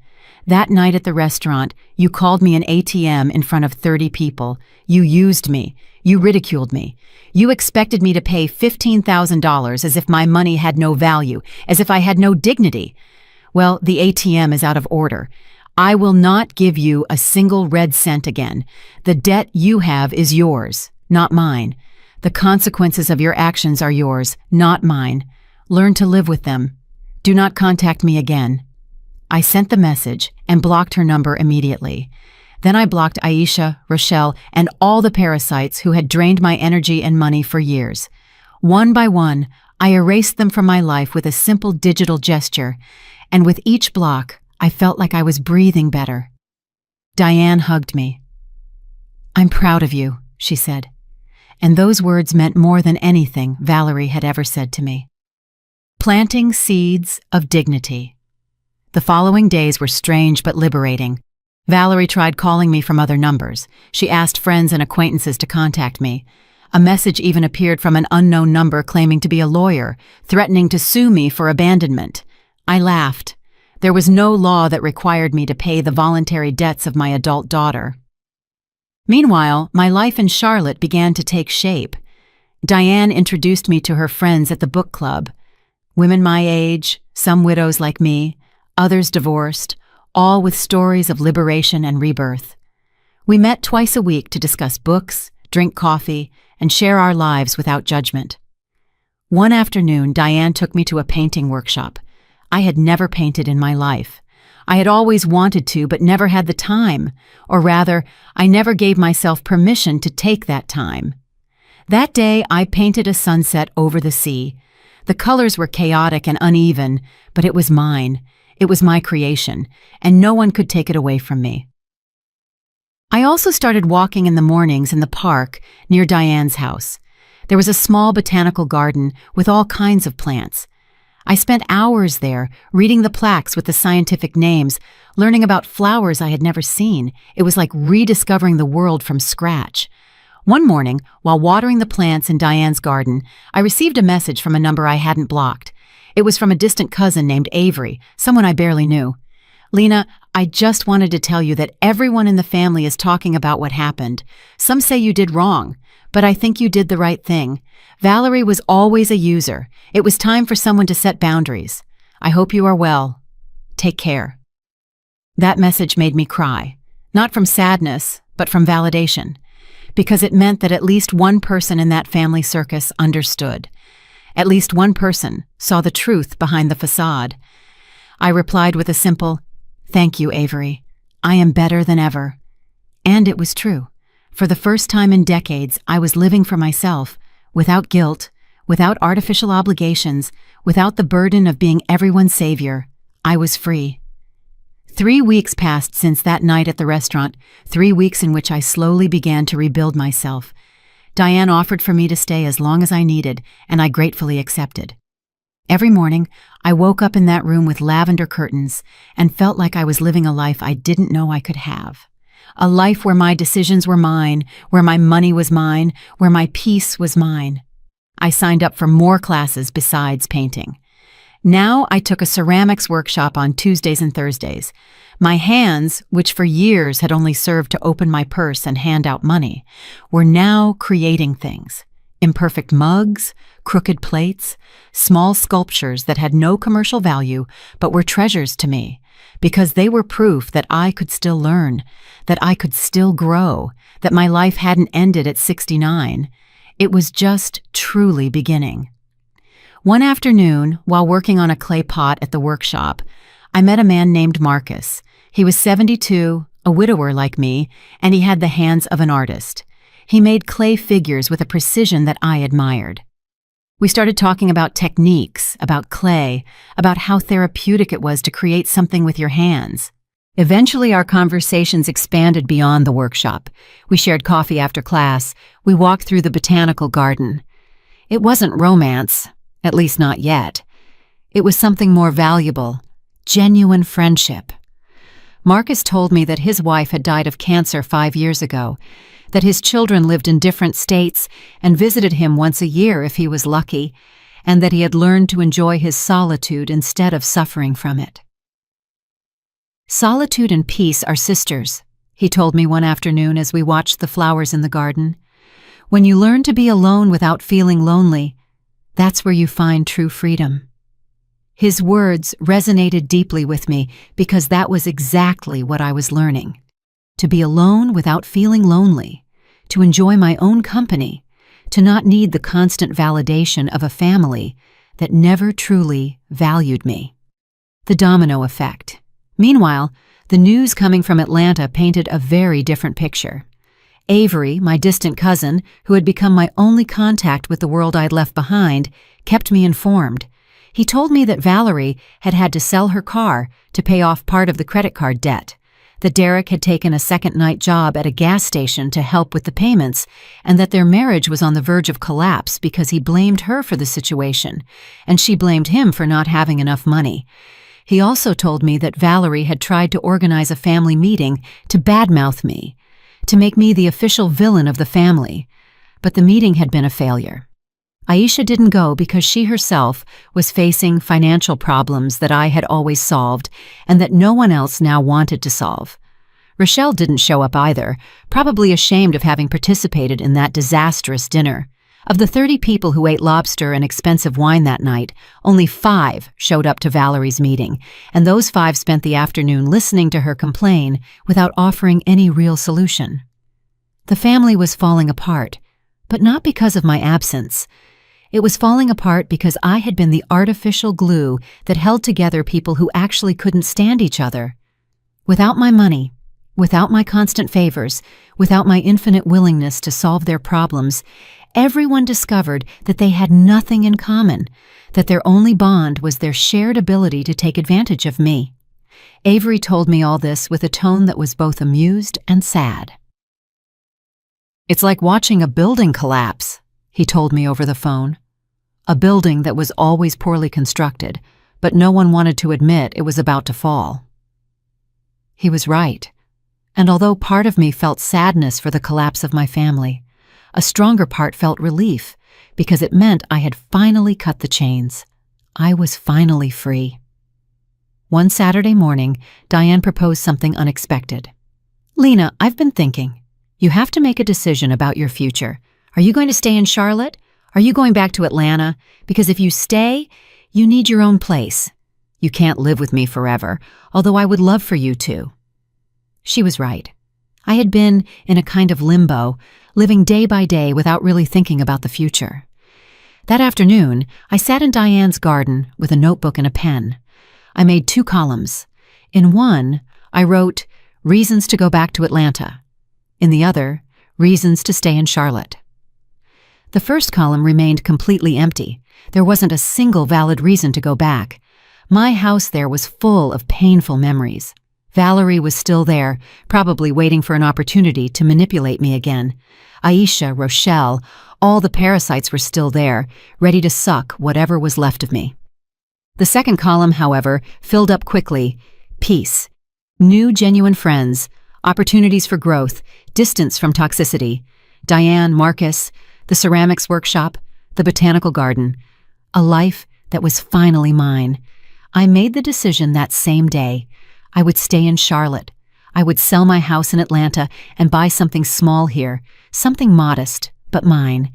That night at the restaurant, you called me an ATM in front of 30 people. You used me. You ridiculed me. You expected me to pay $15,000 as if my money had no value, as if I had no dignity. Well, the ATM is out of order. I will not give you a single red cent again. The debt you have is yours, not mine. The consequences of your actions are yours, not mine. Learn to live with them. Do not contact me again. I sent the message and blocked her number immediately. Then I blocked Aisha, Rochelle, and all the parasites who had drained my energy and money for years. One by one, I erased them from my life with a simple digital gesture, and with each block, I felt like I was breathing better. Diane hugged me. I'm proud of you, she said. And those words meant more than anything Valerie had ever said to me. Planting seeds of dignity. The following days were strange but liberating. Valerie tried calling me from other numbers. She asked friends and acquaintances to contact me. A message even appeared from an unknown number claiming to be a lawyer, threatening to sue me for abandonment. I laughed. There was no law that required me to pay the voluntary debts of my adult daughter. Meanwhile, my life in Charlotte began to take shape. Diane introduced me to her friends at the book club. Women my age, some widows like me, others divorced, all with stories of liberation and rebirth. We met twice a week to discuss books, drink coffee, and share our lives without judgment. One afternoon, Diane took me to a painting workshop. I had never painted in my life. I had always wanted to, but never had the time, or rather, I never gave myself permission to take that time. That day, I painted a sunset over the sea. The colors were chaotic and uneven, but it was mine. It was my creation, and no one could take it away from me. I also started walking in the mornings in the park near Diane's house. There was a small botanical garden with all kinds of plants. I spent hours there, reading the plaques with the scientific names, learning about flowers I had never seen. It was like rediscovering the world from scratch. One morning, while watering the plants in Diane's garden, I received a message from a number I hadn't blocked. It was from a distant cousin named Avery, someone I barely knew. Lena, I just wanted to tell you that everyone in the family is talking about what happened. Some say you did wrong, but I think you did the right thing. Valerie was always a user. It was time for someone to set boundaries. I hope you are well. Take care. That message made me cry, not from sadness, but from validation, because it meant that at least one person in that family circus understood. At least one person saw the truth behind the facade. I replied with a simple, "Thank you, Avery. I am better than ever." And it was true. For the first time in decades, I was living for myself, without guilt, without artificial obligations, without the burden of being everyone's savior. I was free. 3 weeks passed since that night at the restaurant, 3 weeks in which I slowly began to rebuild myself. Diane offered for me to stay as long as I needed, and I gratefully accepted. Every morning, I woke up in that room with lavender curtains and felt like I was living a life I didn't know I could have. A life where my decisions were mine, where my money was mine, where my peace was mine. I signed up for more classes besides painting. Now I took a ceramics workshop on Tuesdays and Thursdays. My hands, which for years had only served to open my purse and hand out money, were now creating things. Imperfect mugs, crooked plates, small sculptures that had no commercial value but were treasures to me, because they were proof that I could still learn, that I could still grow, that my life hadn't ended at 69. It was just truly beginning. One afternoon, while working on a clay pot at the workshop, I met a man named Marcus. He was 72, a widower like me, and he had the hands of an artist. He made clay figures with a precision that I admired. We started talking about techniques, about clay, about how therapeutic it was to create something with your hands. Eventually, our conversations expanded beyond the workshop. We shared coffee after class. We walked through the botanical garden. It wasn't romance, at least not yet. It was something more valuable, genuine friendship. Marcus told me that his wife had died of cancer 5 years ago, that his children lived in different states and visited him once a year if he was lucky, and that he had learned to enjoy his solitude instead of suffering from it. Solitude and peace are sisters, he told me one afternoon as we watched the flowers in the garden. When you learn to be alone without feeling lonely, that's where you find true freedom. His words resonated deeply with me because that was exactly what I was learning. To be alone without feeling lonely, to enjoy my own company, to not need the constant validation of a family that never truly valued me. The domino effect. Meanwhile, the news coming from Atlanta painted a very different picture. Avery, my distant cousin, who had become my only contact with the world I'd left behind, kept me informed. He told me that Valerie had had to sell her car to pay off part of the credit card debt, that Derek had taken a second-night job at a gas station to help with the payments, and that their marriage was on the verge of collapse because he blamed her for the situation, and she blamed him for not having enough money. He also told me that Valerie had tried to organize a family meeting to badmouth me, to make me the official villain of the family, but the meeting had been a failure. Aisha didn't go because she herself was facing financial problems that I had always solved and that no one else now wanted to solve. Rochelle didn't show up either, probably ashamed of having participated in that disastrous dinner. Of the 30 people who ate lobster and expensive wine that night, only 5 showed up to Valerie's meeting, and those 5 spent the afternoon listening to her complain without offering any real solution. The family was falling apart, but not because of my absence. It was falling apart because I had been the artificial glue that held together people who actually couldn't stand each other. Without my money, without my constant favors, without my infinite willingness to solve their problems, everyone discovered that they had nothing in common, that their only bond was their shared ability to take advantage of me. Avery told me all this with a tone that was both amused and sad. "It's like watching a building collapse," he told me over the phone. A building that was always poorly constructed, but no one wanted to admit it was about to fall. He was right, and although part of me felt sadness for the collapse of my family, a stronger part felt relief because it meant I had finally cut the chains. I was finally free. One Saturday morning, Diane proposed something unexpected. "Lena, I've been thinking. You have to make a decision about your future. Are you going to stay in Charlotte? Are you going back to Atlanta? Because if you stay, you need your own place. You can't live with me forever, although I would love for you to." She was right. I had been in a kind of limbo, living day by day without really thinking about the future. That afternoon, I sat in Diane's garden with a notebook and a pen. I made 2 columns. In one, I wrote, "Reasons to go back to Atlanta." In the other, "Reasons to stay in Charlotte." The first column remained completely empty. There wasn't a single valid reason to go back. My house there was full of painful memories. Valerie was still there, probably waiting for an opportunity to manipulate me again. Aisha, Rochelle, all the parasites were still there, ready to suck whatever was left of me. The second column, however, filled up quickly. Peace. New genuine friends. Opportunities for growth. Distance from toxicity. Diane, Marcus, the ceramics workshop, the botanical garden. A life that was finally mine. I made the decision that same day. I would stay in Charlotte. I would sell my house in Atlanta and buy something small here, something modest, but mine.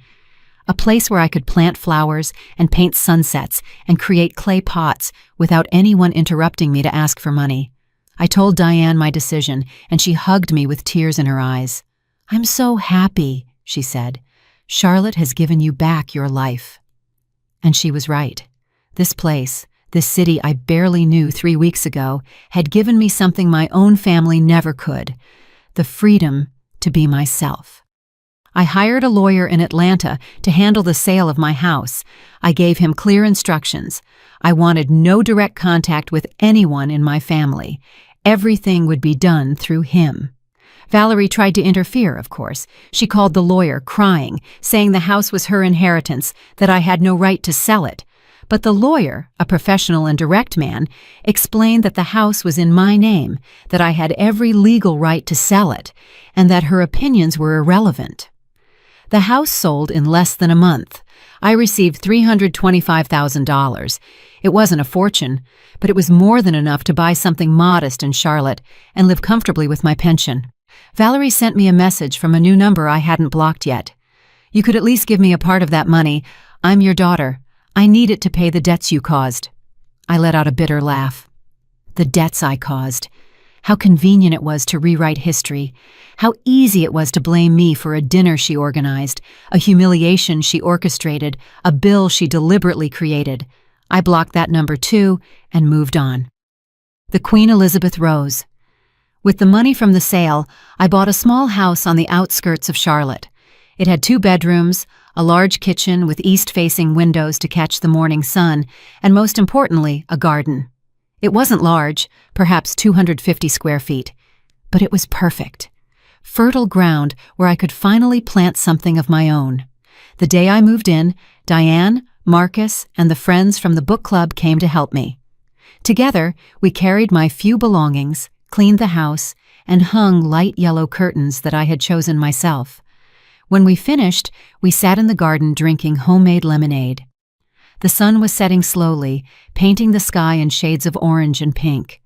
A place where I could plant flowers and paint sunsets and create clay pots without anyone interrupting me to ask for money. I told Diane my decision, and she hugged me with tears in her eyes. "I'm so happy," she said. "Charlotte has given you back your life." And she was right. This place, this city I barely knew 3 weeks ago, had given me something my own family never could: the freedom to be myself. I hired a lawyer in Atlanta to handle the sale of my house. I gave him clear instructions. I wanted no direct contact with anyone in my family. Everything would be done through him. Valerie tried to interfere, of course. She called the lawyer, crying, saying the house was her inheritance, that I had no right to sell it. But the lawyer, a professional and direct man, explained that the house was in my name, that I had every legal right to sell it, and that her opinions were irrelevant. The house sold in less than a month. I received $325,000. It wasn't a fortune, but it was more than enough to buy something modest in Charlotte and live comfortably with my pension. Valerie sent me a message from a new number I hadn't blocked yet. "You could at least give me a part of that money. I'm your daughter. I need it to pay the debts you caused." I let out a bitter laugh. The debts I caused. How convenient it was to rewrite history. How easy it was to blame me for a dinner she organized, a humiliation she orchestrated, a bill she deliberately created. I blocked that number too and moved on. The Queen Elizabeth rose. With the money from the sale, I bought a small house on the outskirts of Charlotte. It had 2 bedrooms, a large kitchen with east-facing windows to catch the morning sun, and most importantly, a garden. It wasn't large, perhaps 250 square feet, but it was perfect. Fertile ground where I could finally plant something of my own. The day I moved in, Diane, Marcus, and the friends from the book club came to help me. Together, we carried my few belongings, cleaned the house, and hung light yellow curtains that I had chosen myself. When we finished, we sat in the garden drinking homemade lemonade. The sun was setting slowly, painting the sky in shades of orange and pink.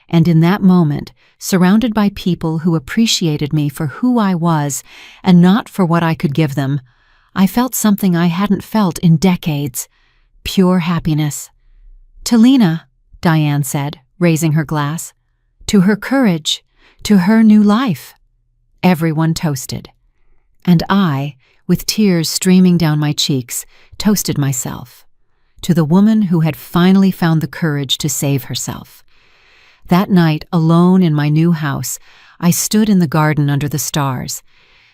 And in that moment, surrounded by people who appreciated me for who I was and not for what I could give them, I felt something I hadn't felt in decades: pure happiness. "To Lena," Diane said, raising her glass. "To her courage, to her new life." Everyone toasted. And I, with tears streaming down my cheeks, toasted myself. To the woman who had finally found the courage to save herself. That night, alone in my new house, I stood in the garden under the stars.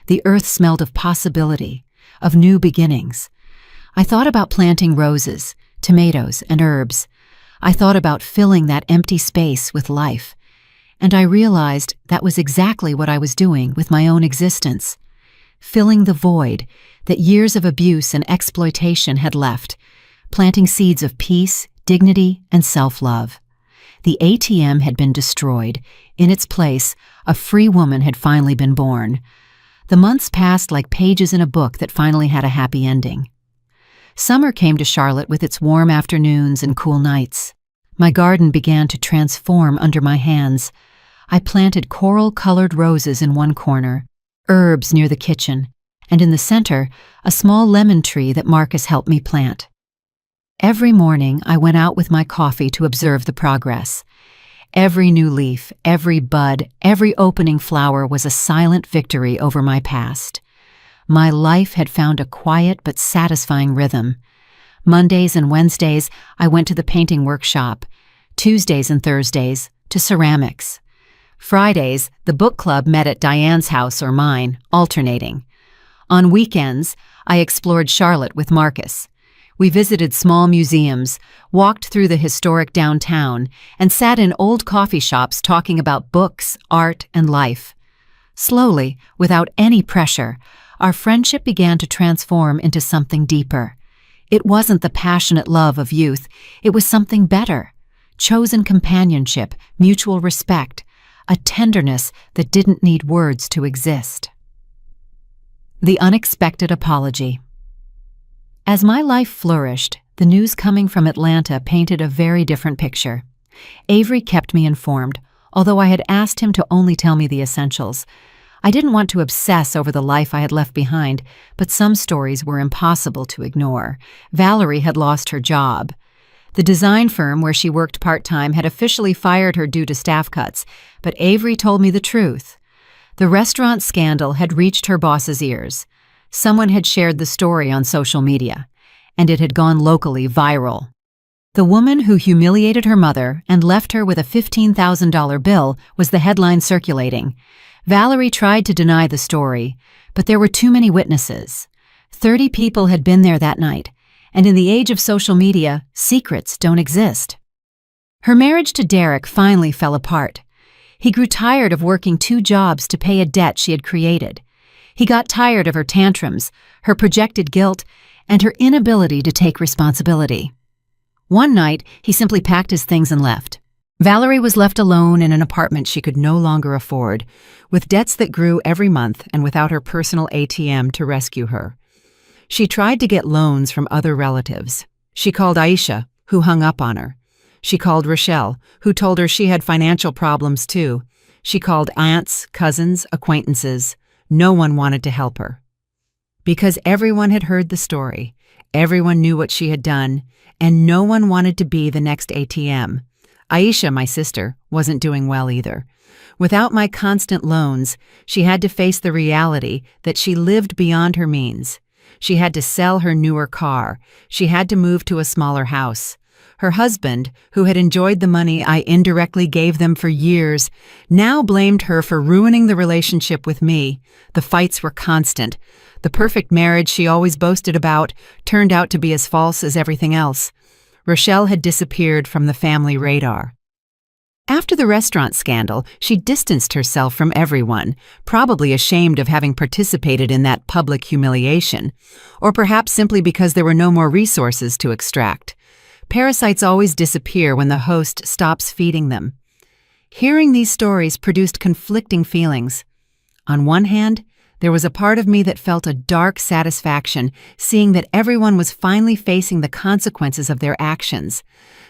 The earth smelled of possibility, of new beginnings. I thought about planting roses, tomatoes, and herbs. I thought about filling that empty space with life. And I realized that was exactly what I was doing with my own existence. Filling the void that years of abuse and exploitation had left, planting seeds of peace, dignity, and self-love. The ATM had been destroyed. In its place, a free woman had finally been born. The months passed like pages in a book that finally had a happy ending. Summer came to Charlotte with its warm afternoons and cool nights. My garden began to transform under my hands. I planted coral-colored roses in one corner, herbs near the kitchen, and in the center, a small lemon tree that Marcus helped me plant. Every morning, I went out with my coffee to observe the progress. Every new leaf, every bud, every opening flower was a silent victory over my past. My life had found a quiet but satisfying rhythm. Mondays and Wednesdays, I went to the painting workshop. Tuesdays and Thursdays, to ceramics. Fridays, the book club met at Diane's house or mine, alternating. On weekends, I explored Charlotte with Marcus. We visited small museums, walked through the historic downtown, and sat in old coffee shops talking about books, art, and life. Slowly, without any pressure, our friendship began to transform into something deeper. It wasn't the passionate love of youth, it was something better. Chosen companionship, mutual respect, a tenderness that didn't need words to exist. The unexpected apology. As my life flourished, the news coming from Atlanta painted a very different picture. Avery kept me informed, although I had asked him to only tell me the essentials. I didn't want to obsess over the life I had left behind, but some stories were impossible to ignore. Valerie had lost her job. The design firm where she worked part-time had officially fired her due to staff cuts, but Avery told me the truth. The restaurant scandal had reached her boss's ears. Someone had shared the story on social media, and it had gone locally viral. The woman who humiliated her mother and left her with a $15,000 bill was the headline circulating. Valerie tried to deny the story, but there were too many witnesses. 30 people had been there that night, and in the age of social media, secrets don't exist. Her marriage to Derek finally fell apart. He grew tired of working 2 jobs to pay a debt she had created. He got tired of her tantrums, her projected guilt, and her inability to take responsibility. One night, he simply packed his things and left. Valerie was left alone in an apartment she could no longer afford, with debts that grew every month and without her personal ATM to rescue her. She tried to get loans from other relatives. She called Aisha, who hung up on her. She called Rochelle, who told her she had financial problems too. She called aunts, cousins, acquaintances. No one wanted to help her. Because everyone had heard the story, everyone knew what she had done, and no one wanted to be the next ATM. Aisha, my sister, wasn't doing well either. Without my constant loans, she had to face the reality that she lived beyond her means. She had to sell her newer car. She had to move to a smaller house. Her husband, who had enjoyed the money I indirectly gave them for years, now blamed her for ruining the relationship with me. The fights were constant. The perfect marriage she always boasted about turned out to be as false as everything else. Rochelle had disappeared from the family radar. After the restaurant scandal, she distanced herself from everyone, probably ashamed of having participated in that public humiliation, or perhaps simply because there were no more resources to extract. Parasites always disappear when the host stops feeding them. Hearing these stories produced conflicting feelings. On one hand, there was a part of me that felt a dark satisfaction seeing that everyone was finally facing the consequences of their actions,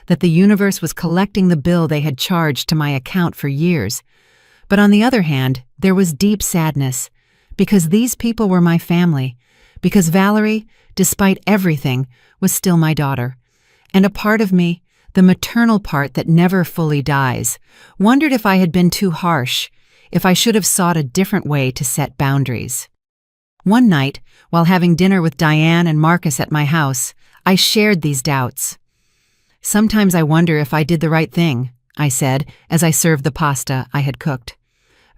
that the universe was collecting the bill they had charged to my account for years. But on the other hand, there was deep sadness, because these people were my family, because Valerie, despite everything, was still my daughter. And a part of me, the maternal part that never fully dies, wondered if I had been too harsh, if I should have sought a different way to set boundaries. One night, while having dinner with Diane and Marcus at my house, I shared these doubts. "Sometimes I wonder if I did the right thing," I said as I served the pasta I had cooked.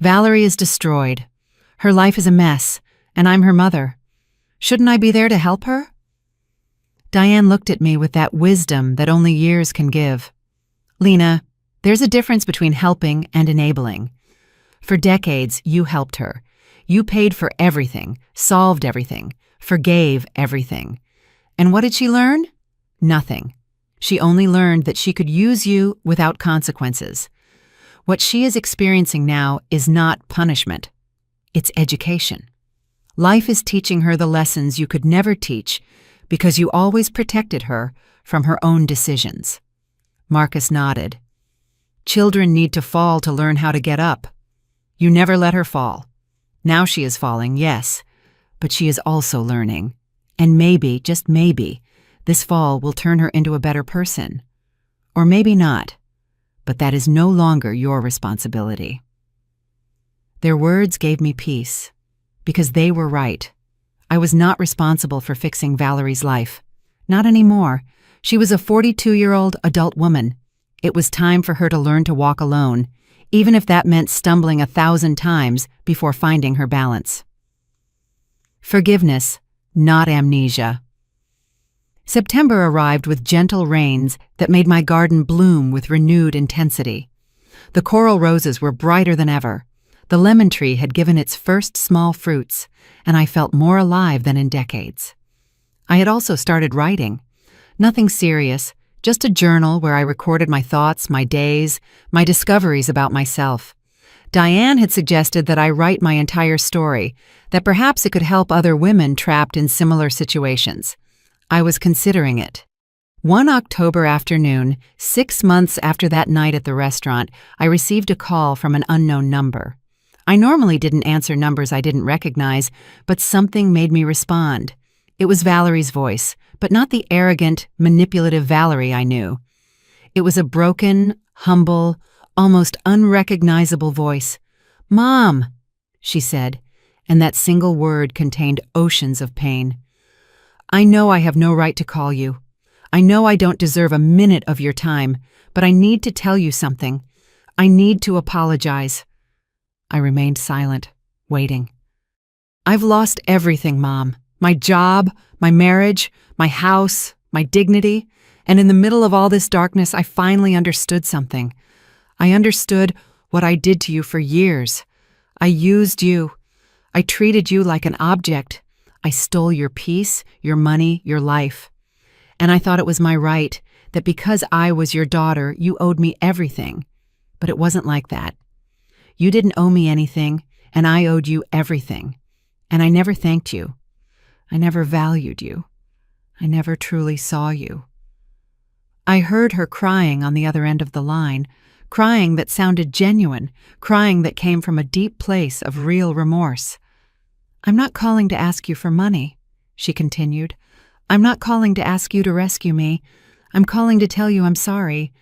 "Valerie is destroyed. Her life is a mess, and I'm her mother. Shouldn't I be there to help her?" Diane looked at me with that wisdom that only years can give. "Lena, there's a difference between helping and enabling. For decades, you helped her. You paid for everything, solved everything, forgave everything. And what did she learn? Nothing. She only learned that she could use you without consequences. What she is experiencing now is not punishment. It's education. Life is teaching her the lessons you could never teach because you always protected her from her own decisions." Marcus nodded. "Children need to fall to learn how to get up. You never let her fall. Now she is falling, yes, but she is also learning. And maybe, just maybe, this fall will turn her into a better person. Or maybe not, but that is no longer your responsibility." Their words gave me peace, because they were right. I was not responsible for fixing Valerie's life. Not anymore. She was a 42-year-old adult woman. It was time for her to learn to walk alone, even if that meant stumbling 1,000 times before finding her balance. Forgiveness, not amnesia. September arrived with gentle rains that made my garden bloom with renewed intensity. The coral roses were brighter than ever. The lemon tree had given its first small fruits, and I felt more alive than in decades. I had also started writing. Nothing serious, just a journal where I recorded my thoughts, my days, my discoveries about myself. Diane had suggested that I write my entire story, that perhaps it could help other women trapped in similar situations. I was considering it. One October afternoon, 6 months after that night at the restaurant, I received a call from an unknown number. I normally didn't answer numbers I didn't recognize, but something made me respond. It was Valerie's voice, but not the arrogant, manipulative Valerie I knew. It was a broken, humble, almost unrecognizable voice. "Mom," she said, and that single word contained oceans of pain. "I know I have no right to call you. I know I don't deserve a minute of your time, but I need to tell you something. I need to apologize." I remained silent, waiting. "I've lost everything, Mom. My job, my marriage, my house, my dignity, and in the middle of all this darkness, I finally understood something. I understood what I did to you for years. I used you. I treated you like an object. I stole your peace, your money, your life. And I thought it was my right, that because I was your daughter, you owed me everything. But it wasn't like that. You didn't owe me anything, and I owed you everything. And I never thanked you. I never valued you. I never truly saw you." I heard her crying on the other end of the line, crying that sounded genuine, crying that came from a deep place of real remorse. "I'm not calling to ask you for money," she continued. "I'm not calling to ask you to rescue me. I'm calling to tell you I'm sorry,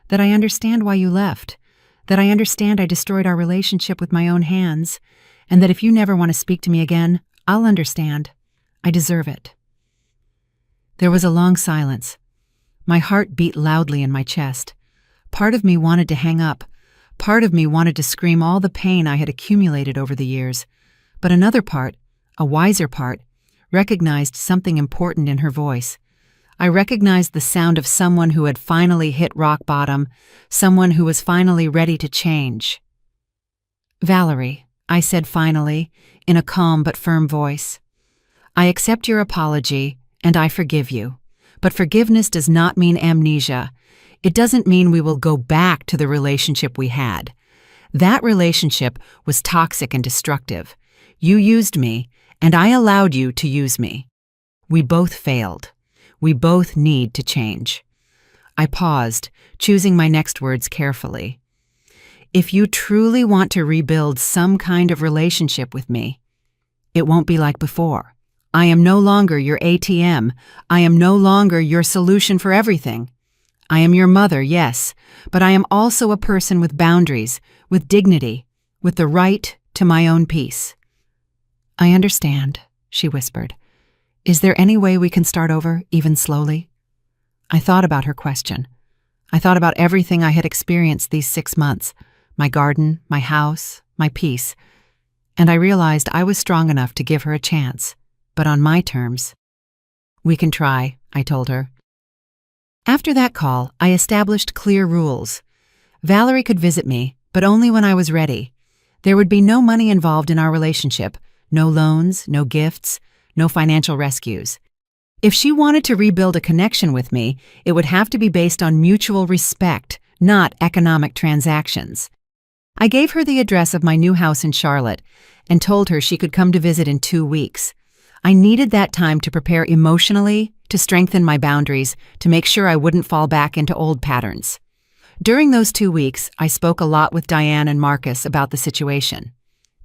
that I understand why you left, that I understand I destroyed our relationship with my own hands, and that if you never want to speak to me again, I'll understand. I deserve it." There was a long silence. My heart beat loudly in my chest. Part of me wanted to hang up. Part of me wanted to scream all the pain I had accumulated over the years. But another part, a wiser part, recognized something important in her voice. I recognized the sound of someone who had finally hit rock bottom, someone who was finally ready to change. "Valerie," I said finally, in a calm but firm voice, "I accept your apology, and I forgive you. But forgiveness does not mean amnesia. It doesn't mean we will go back to the relationship we had. That relationship was toxic and destructive. You used me, and I allowed you to use me. We both failed. We both need to change." I paused, choosing my next words carefully. "If you truly want to rebuild some kind of relationship with me, it won't be like before. I am no longer your ATM. I am no longer your solution for everything. I am your mother, yes, but I am also a person with boundaries, with dignity, with the right to my own peace." "I understand," she whispered. "Is there any way we can start over, even slowly?" I thought about her question. I thought about everything I had experienced these 6 months, my garden, my house, my peace, and I realized I was strong enough to give her a chance, but on my terms. "We can try," I told her. After that call, I established clear rules. Valerie could visit me, but only when I was ready. There would be no money involved in our relationship, no loans, no gifts, no financial rescues. If she wanted to rebuild a connection with me, it would have to be based on mutual respect, not economic transactions. I gave her the address of my new house in Charlotte and told her she could come to visit in 2 weeks. I needed that time to prepare emotionally, to strengthen my boundaries, to make sure I wouldn't fall back into old patterns. During those 2 weeks, I spoke a lot with Diane and Marcus about the situation.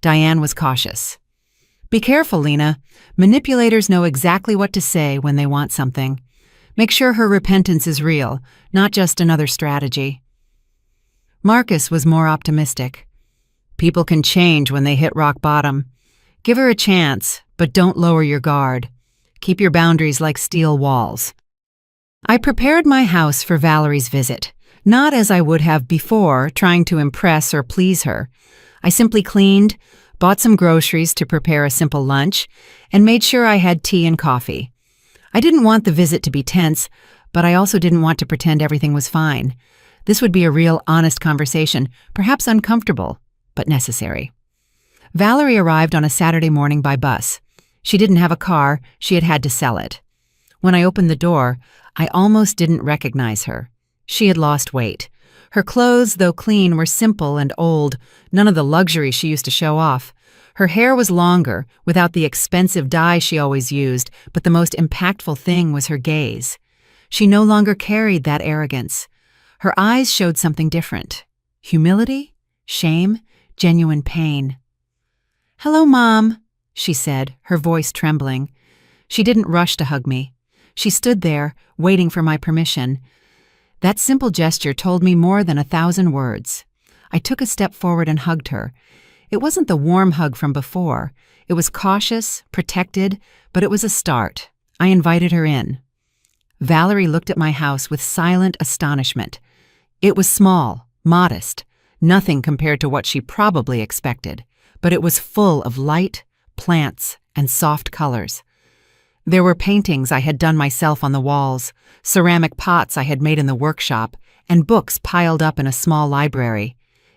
Diane was cautious. "Be careful, Lena. Manipulators know exactly what to say when they want something. Make sure her repentance is real, not just another strategy." Marcus was more optimistic. "People can change when they hit rock bottom. Give her a chance, but don't lower your guard. Keep your boundaries like steel walls." I prepared my house for Valerie's visit, not as I would have before, trying to impress or please her. I simply cleaned, bought some groceries to prepare a simple lunch, and made sure I had tea and coffee. I didn't want the visit to be tense, but I also didn't want to pretend everything was fine. This would be a real, honest conversation, perhaps uncomfortable, but necessary. Valerie arrived on a Saturday morning by bus. She didn't have a car, she had had to sell it. When I opened the door, I almost didn't recognize her. She had lost weight. Her clothes, though clean, were simple and old, none of the luxury she used to show off. Her hair was longer, without the expensive dye she always used, but the most impactful thing was her gaze. She no longer carried that arrogance. Her eyes showed something different. Humility, shame, genuine pain. "Hello, Mom," she said, her voice trembling. She didn't rush to hug me. She stood there, waiting for my permission. That simple gesture told me more than 1,000 words. I took a step forward and hugged her. It wasn't the warm hug from before. It was cautious, protected, but it was a start. I invited her in. Valerie looked at my house with silent astonishment. It was small, modest, nothing compared to what she probably expected, but it was full of light, plants, and soft colors. There were paintings I had done myself on the walls, ceramic pots I had made in the workshop, and books piled up in a small library.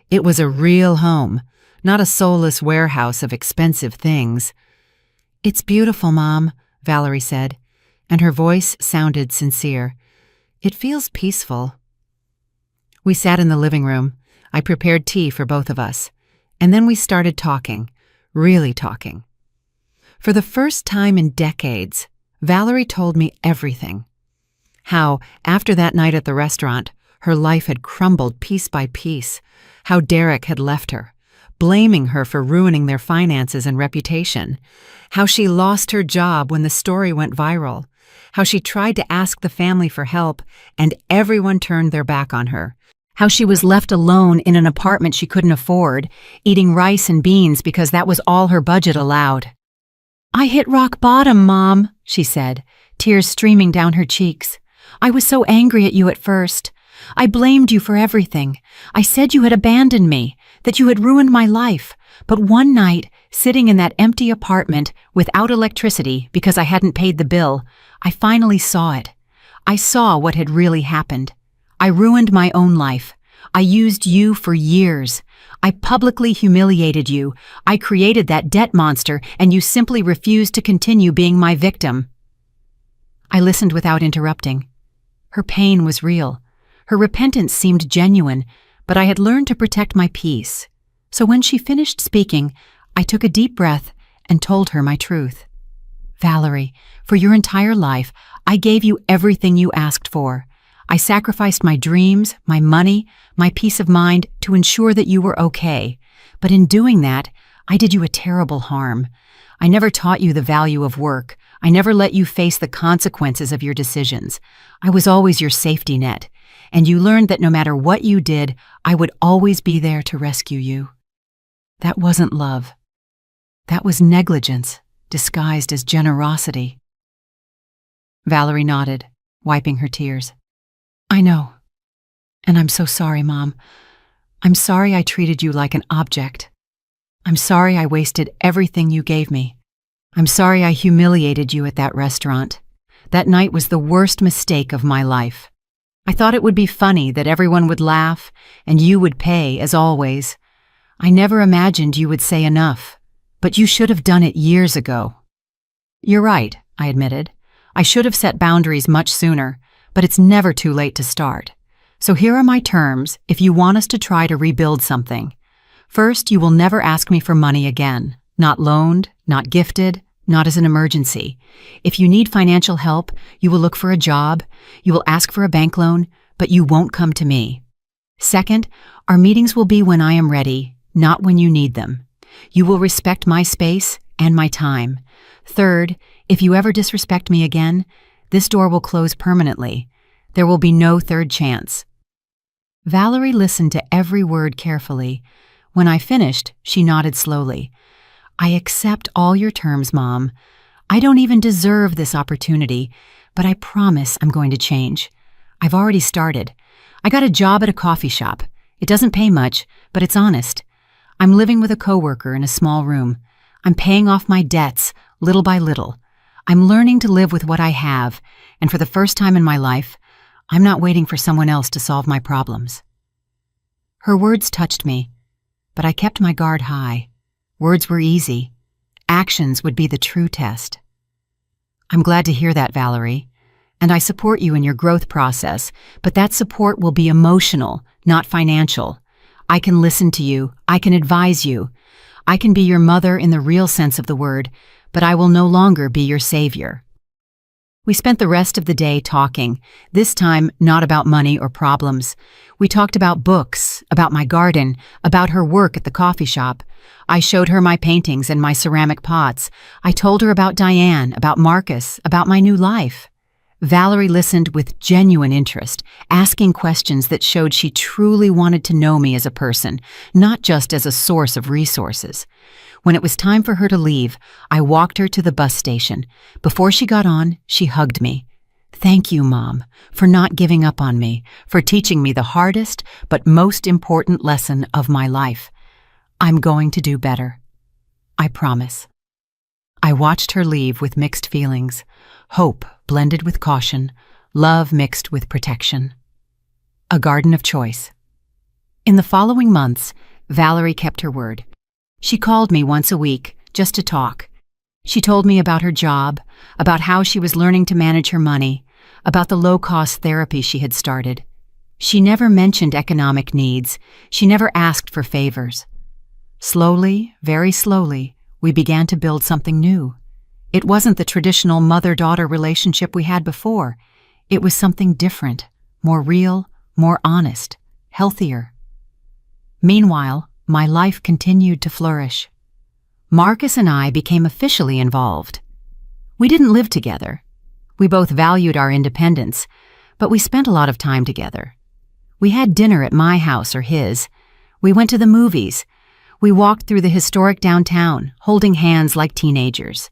It was a real home, not a soulless warehouse of expensive things. "It's beautiful, Mom," Valerie said, and her voice sounded sincere. "It feels peaceful." We sat in the living room. I prepared tea for both of us, and then we started talking, really talking. For the first time in decades, Valerie told me everything. How, after that night at the restaurant, her life had crumbled piece by piece. How Derek had left her, blaming her for ruining their finances and reputation. How she lost her job when the story went viral. How she tried to ask the family for help and everyone turned their back on her. How she was left alone in an apartment she couldn't afford, eating rice and beans because that was all her budget allowed. "I hit rock bottom, Mom," she said, tears streaming down her cheeks. "I was so angry at you at first. I blamed you for everything. I said you had abandoned me, that you had ruined my life. But one night, sitting in that empty apartment without electricity because I hadn't paid the bill, I finally saw it. I saw what had really happened. I ruined my own life. I used you for years. I publicly humiliated you. I created that debt monster, and you simply refused to continue being my victim." I listened without interrupting. Her pain was real. Her repentance seemed genuine, but I had learned to protect my peace. So when she finished speaking, I took a deep breath and told her my truth. "Valerie, for your entire life, I gave you everything you asked for. I sacrificed my dreams, my money, my peace of mind to ensure that you were okay. But in doing that, I did you a terrible harm. I never taught you the value of work. I never let you face the consequences of your decisions. I was always your safety net. And you learned that no matter what you did, I would always be there to rescue you. That wasn't love. That was negligence, disguised as generosity." Valerie nodded, wiping her tears. "I know. And I'm so sorry, Mom. I'm sorry I treated you like an object. I'm sorry I wasted everything you gave me. I'm sorry I humiliated you at that restaurant. That night was the worst mistake of my life. I thought it would be funny that everyone would laugh and you would pay, as always. I never imagined you would say enough, but you should have done it years ago." "You're right," I admitted. "I should have set boundaries much sooner, but it's never too late to start. So here are my terms if you want us to try to rebuild something. First, you will never ask me for money again. Not loaned, not gifted, not as an emergency. If you need financial help, you will look for a job, you will ask for a bank loan, but you won't come to me. Second, our meetings will be when I am ready, not when you need them. You will respect my space and my time. Third, if you ever disrespect me again, this door will close permanently. There will be no third chance." Valerie listened to every word carefully. When I finished, she nodded slowly. "I accept all your terms, Mom. I don't even deserve this opportunity, but I promise I'm going to change. I've already started. I got a job at a coffee shop. It doesn't pay much, but it's honest. I'm living with a coworker in a small room. I'm paying off my debts, little by little. I'm learning to live with what I have, and for the first time in my life, I'm not waiting for someone else to solve my problems." Her words touched me, but I kept my guard high. Words were easy. Actions would be the true test. "I'm glad to hear that, Valerie, and I support you in your growth process, but that support will be emotional, not financial. I can listen to you, I can advise you, I can be your mother in the real sense of the word, but I will no longer be your savior." We spent the rest of the day talking, this time not about money or problems. We talked about books, about my garden, about her work at the coffee shop. I showed her my paintings and my ceramic pots. I told her about Diane, about Marcus, about my new life. Valerie listened with genuine interest, asking questions that showed she truly wanted to know me as a person, not just as a source of resources. When it was time for her to leave, I walked her to the bus station. Before she got on, she hugged me. "Thank you, Mom, for not giving up on me, for teaching me the hardest but most important lesson of my life. I'm going to do better. I promise." I watched her leave with mixed feelings, hope blended with caution, love mixed with protection. A garden of choice. In the following months, Valerie kept her word. She called me once a week, just to talk. She told me about her job, about how she was learning to manage her money, about the low-cost therapy she had started. She never mentioned economic needs. She never asked for favors. Slowly, very slowly, we began to build something new. It wasn't the traditional mother-daughter relationship we had before. It was something different, more real, more honest, healthier. Meanwhile, my life continued to flourish. Marcus and I became officially involved. We didn't live together. We both valued our independence, but we spent a lot of time together. We had dinner at my house or his. We went to the movies. We walked through the historic downtown, holding hands like teenagers.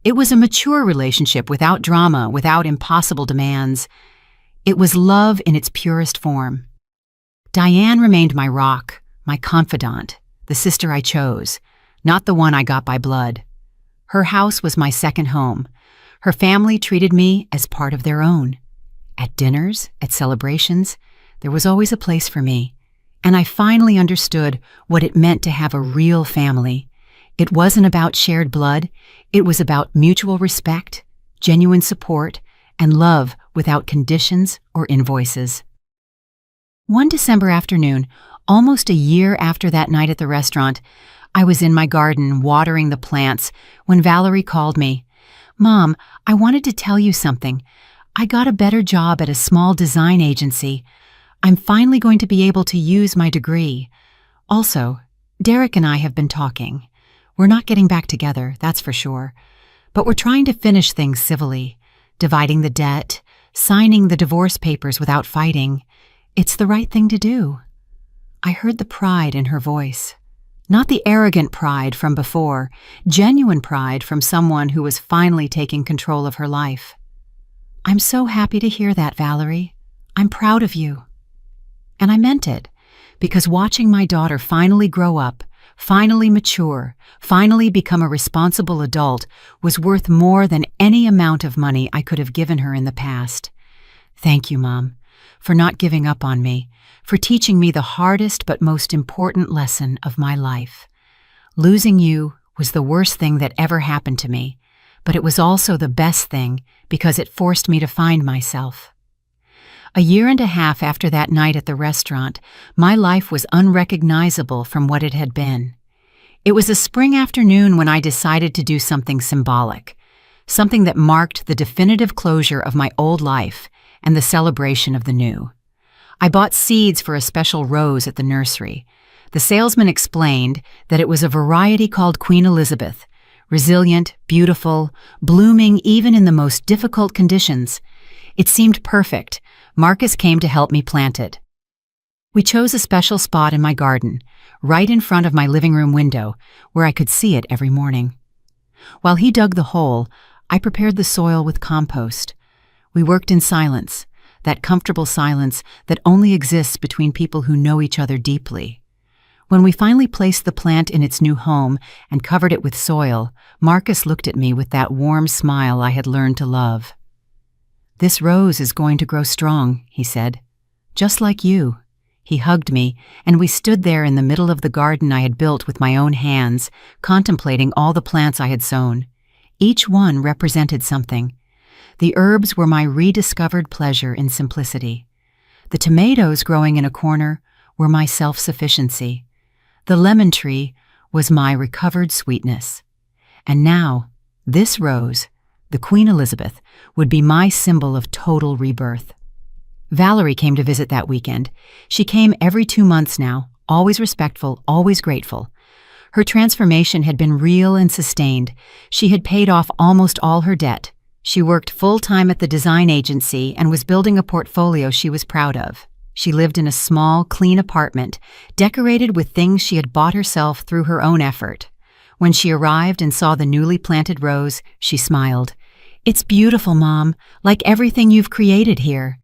It was a mature relationship without drama, without impossible demands. It was love in its purest form. Diane remained my rock, my confidant, the sister I chose, not the one I got by blood. Her house was my second home. Her family treated me as part of their own. At dinners, at celebrations, there was always a place for me, and I finally understood what it meant to have a real family. It wasn't about shared blood, it was about mutual respect, genuine support, and love without conditions or invoices. One December afternoon, almost a year after that night at the restaurant, I was in my garden watering the plants when Valerie called me. "Mom, I wanted to tell you something. I got a better job at a small design agency. I'm finally going to be able to use my degree. Also, Derek and I have been talking. We're not getting back together, that's for sure. But we're trying to finish things civilly, dividing the debt, signing the divorce papers without fighting. It's the right thing to do." I heard the pride in her voice. Not the arrogant pride from before, genuine pride from someone who was finally taking control of her life. "I'm so happy to hear that, Valerie. I'm proud of you." And I meant it, because watching my daughter finally grow up, finally mature, finally become a responsible adult was worth more than any amount of money I could have given her in the past. Thank you, Mom, for not giving up on me, for teaching me the hardest but most important lesson of my life. Losing you was the worst thing that ever happened to me, but it was also the best thing because it forced me to find myself. A year and a half after that night at the restaurant, my life was unrecognizable from what it had been. It was a spring afternoon when I decided to do something symbolic, something that marked the definitive closure of my old life and the celebration of the new. I bought seeds for a special rose at the nursery. The salesman explained that it was a variety called Queen Elizabeth, resilient, beautiful, blooming even in the most difficult conditions. It seemed perfect. Marcus came to help me plant it. We chose a special spot in my garden, right in front of my living room window, where I could see it every morning. While he dug the hole, I prepared the soil with compost. We worked in silence, that comfortable silence that only exists between people who know each other deeply. When we finally placed the plant in its new home and covered it with soil, Marcus looked at me with that warm smile I had learned to love. "This rose is going to grow strong," he said. "Just like you." He hugged me, and we stood there in the middle of the garden I had built with my own hands, contemplating all the plants I had sown. Each one represented something. The herbs were my rediscovered pleasure in simplicity. The tomatoes growing in a corner were my self-sufficiency. The lemon tree was my recovered sweetness. And now, this rose, the Queen Elizabeth, would be my symbol of total rebirth. Valerie came to visit that weekend. She came every 2 months now, always respectful, always grateful. Her transformation had been real and sustained. She had paid off almost all her debt. She worked full-time at the design agency and was building a portfolio she was proud of. She lived in a small, clean apartment, decorated with things she had bought herself through her own effort. When she arrived and saw the newly planted rose, she smiled. "It's beautiful, Mom, like everything you've created here."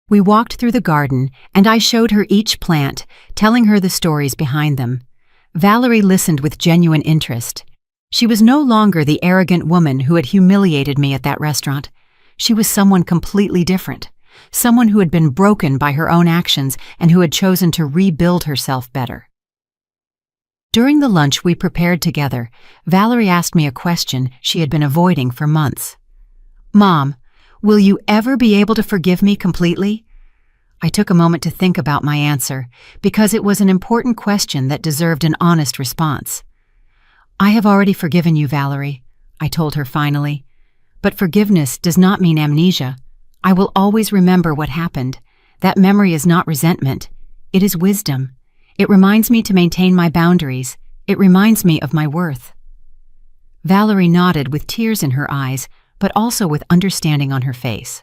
We walked through the garden, and I showed her each plant, telling her the stories behind them. Valerie listened with genuine interest. She was no longer the arrogant woman who had humiliated me at that restaurant. She was someone completely different. Someone who had been broken by her own actions and who had chosen to rebuild herself better. During the lunch we prepared together, Valerie asked me a question she had been avoiding for months. "Mom, will you ever be able to forgive me completely?" I took a moment to think about my answer, because it was an important question that deserved an honest response. "I have already forgiven you, Valerie," I told her finally. "But forgiveness does not mean amnesia. I will always remember what happened. That memory is not resentment. It is wisdom. It reminds me to maintain my boundaries. It reminds me of my worth." Valerie nodded with tears in her eyes, but also with understanding on her face.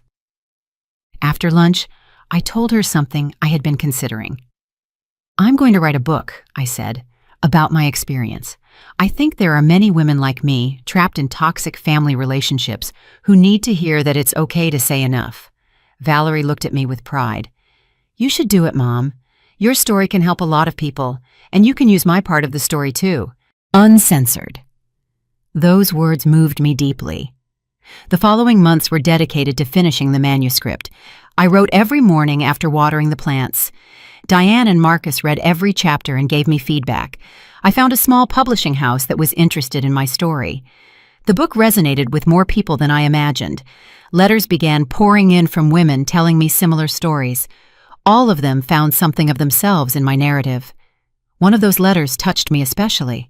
After lunch, I told her something I had been considering. "I'm going to write a book," I said, "about my experience. I think there are many women like me, trapped in toxic family relationships, who need to hear that it's okay to say enough." Valerie looked at me with pride. "You should do it, Mom. Your story can help a lot of people, and you can use my part of the story too. Uncensored." Those words moved me deeply. The following months were dedicated to finishing the manuscript. I wrote every morning after watering the plants. Diane and Marcus read every chapter and gave me feedback. I found a small publishing house that was interested in my story. The book resonated with more people than I imagined. Letters began pouring in from women telling me similar stories. All of them found something of themselves in my narrative. One of those letters touched me especially.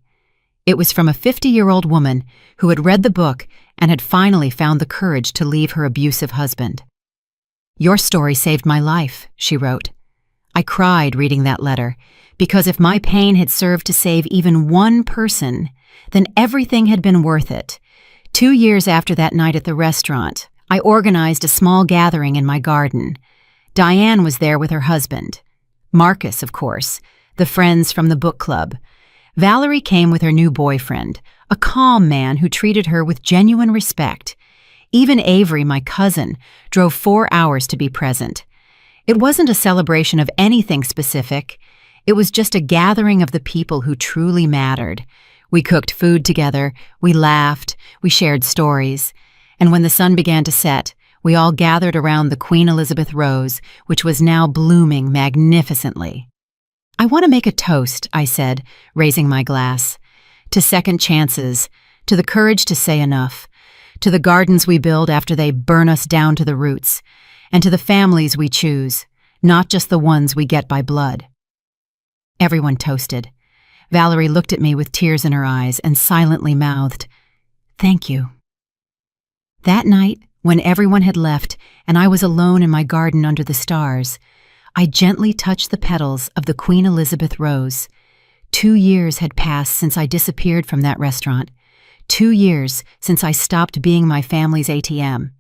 It was from a 50-year-old woman who had read the book and had finally found the courage to leave her abusive husband. "Your story saved my life," she wrote. I cried reading that letter, because if my pain had served to save even one person, then everything had been worth it. 2 years after that night at the restaurant, I organized a small gathering in my garden. Diane was there with her husband. Marcus, of course, the friends from the book club. Valerie came with her new boyfriend, a calm man who treated her with genuine respect. Even Avery, my cousin, drove 4 hours to be present. It wasn't a celebration of anything specific. It was just a gathering of the people who truly mattered. We cooked food together, we laughed, we shared stories. And when the sun began to set, we all gathered around the Queen Elizabeth rose, which was now blooming magnificently. "I want to make a toast," I said, raising my glass. "To second chances, to the courage to say enough, to the gardens we build after they burn us down to the roots, and to the families we choose, not just the ones we get by blood." Everyone toasted. Valerie looked at me with tears in her eyes and silently mouthed, "Thank you." That night, when everyone had left and I was alone in my garden under the stars, I gently touched the petals of the Queen Elizabeth rose. 2 years had passed since I disappeared from that restaurant. 2 years since I stopped being my family's ATM.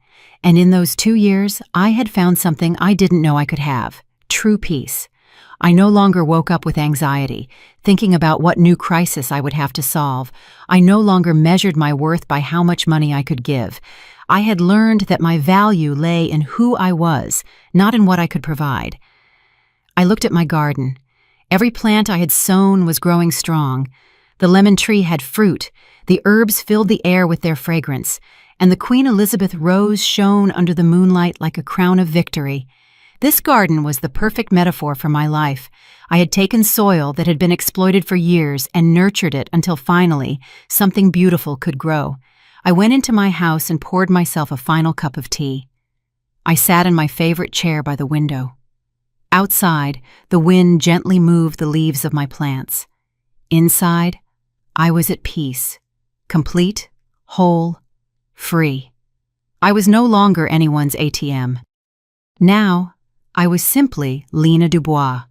And in those 2 years, I had found something I didn't know I could have: true peace. I no longer woke up with anxiety, thinking about what new crisis I would have to solve. I no longer measured my worth by how much money I could give. I had learned that my value lay in who I was, not in what I could provide. I looked at my garden. Every plant I had sown was growing strong. The lemon tree had fruit, the herbs filled the air with their fragrance, and the Queen Elizabeth rose shone under the moonlight like a crown of victory. This garden was the perfect metaphor for my life. I had taken soil that had been exploited for years and nurtured it until finally something beautiful could grow. I went into my house and poured myself a final cup of tea. I sat in my favorite chair by the window. Outside, the wind gently moved the leaves of my plants. Inside, I was at peace, complete, whole, free. I was no longer anyone's ATM. Now, I was simply Lena Dubois,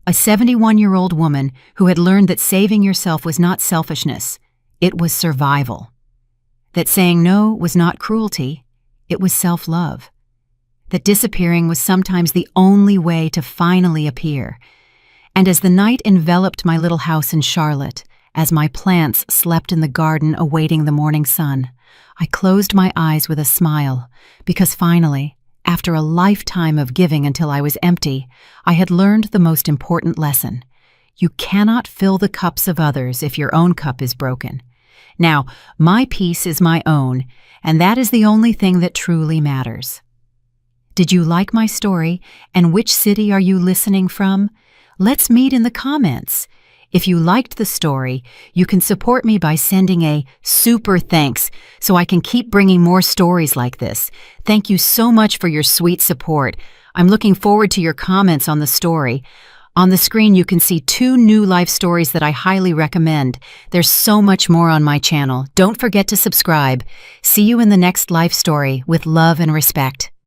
a 71-year-old woman who had learned that saving yourself was not selfishness, it was survival. That saying no was not cruelty, it was self-love. That disappearing was sometimes the only way to finally appear. And as the night enveloped my little house in Charlotte, as my plants slept in the garden awaiting the morning sun, I closed my eyes with a smile, because finally, after a lifetime of giving until I was empty, I had learned the most important lesson. You cannot fill the cups of others if your own cup is broken. Now, my peace is my own, and that is the only thing that truly matters. Did you like my story, and which city are you listening from? Let's meet in the comments. If you liked the story, you can support me by sending a super thanks so I can keep bringing more stories like this. Thank you so much for your sweet support. I'm looking forward to your comments on the story. On the screen, you can see 2 new life stories that I highly recommend. There's so much more on my channel. Don't forget to subscribe. See you in the next life story with love and respect.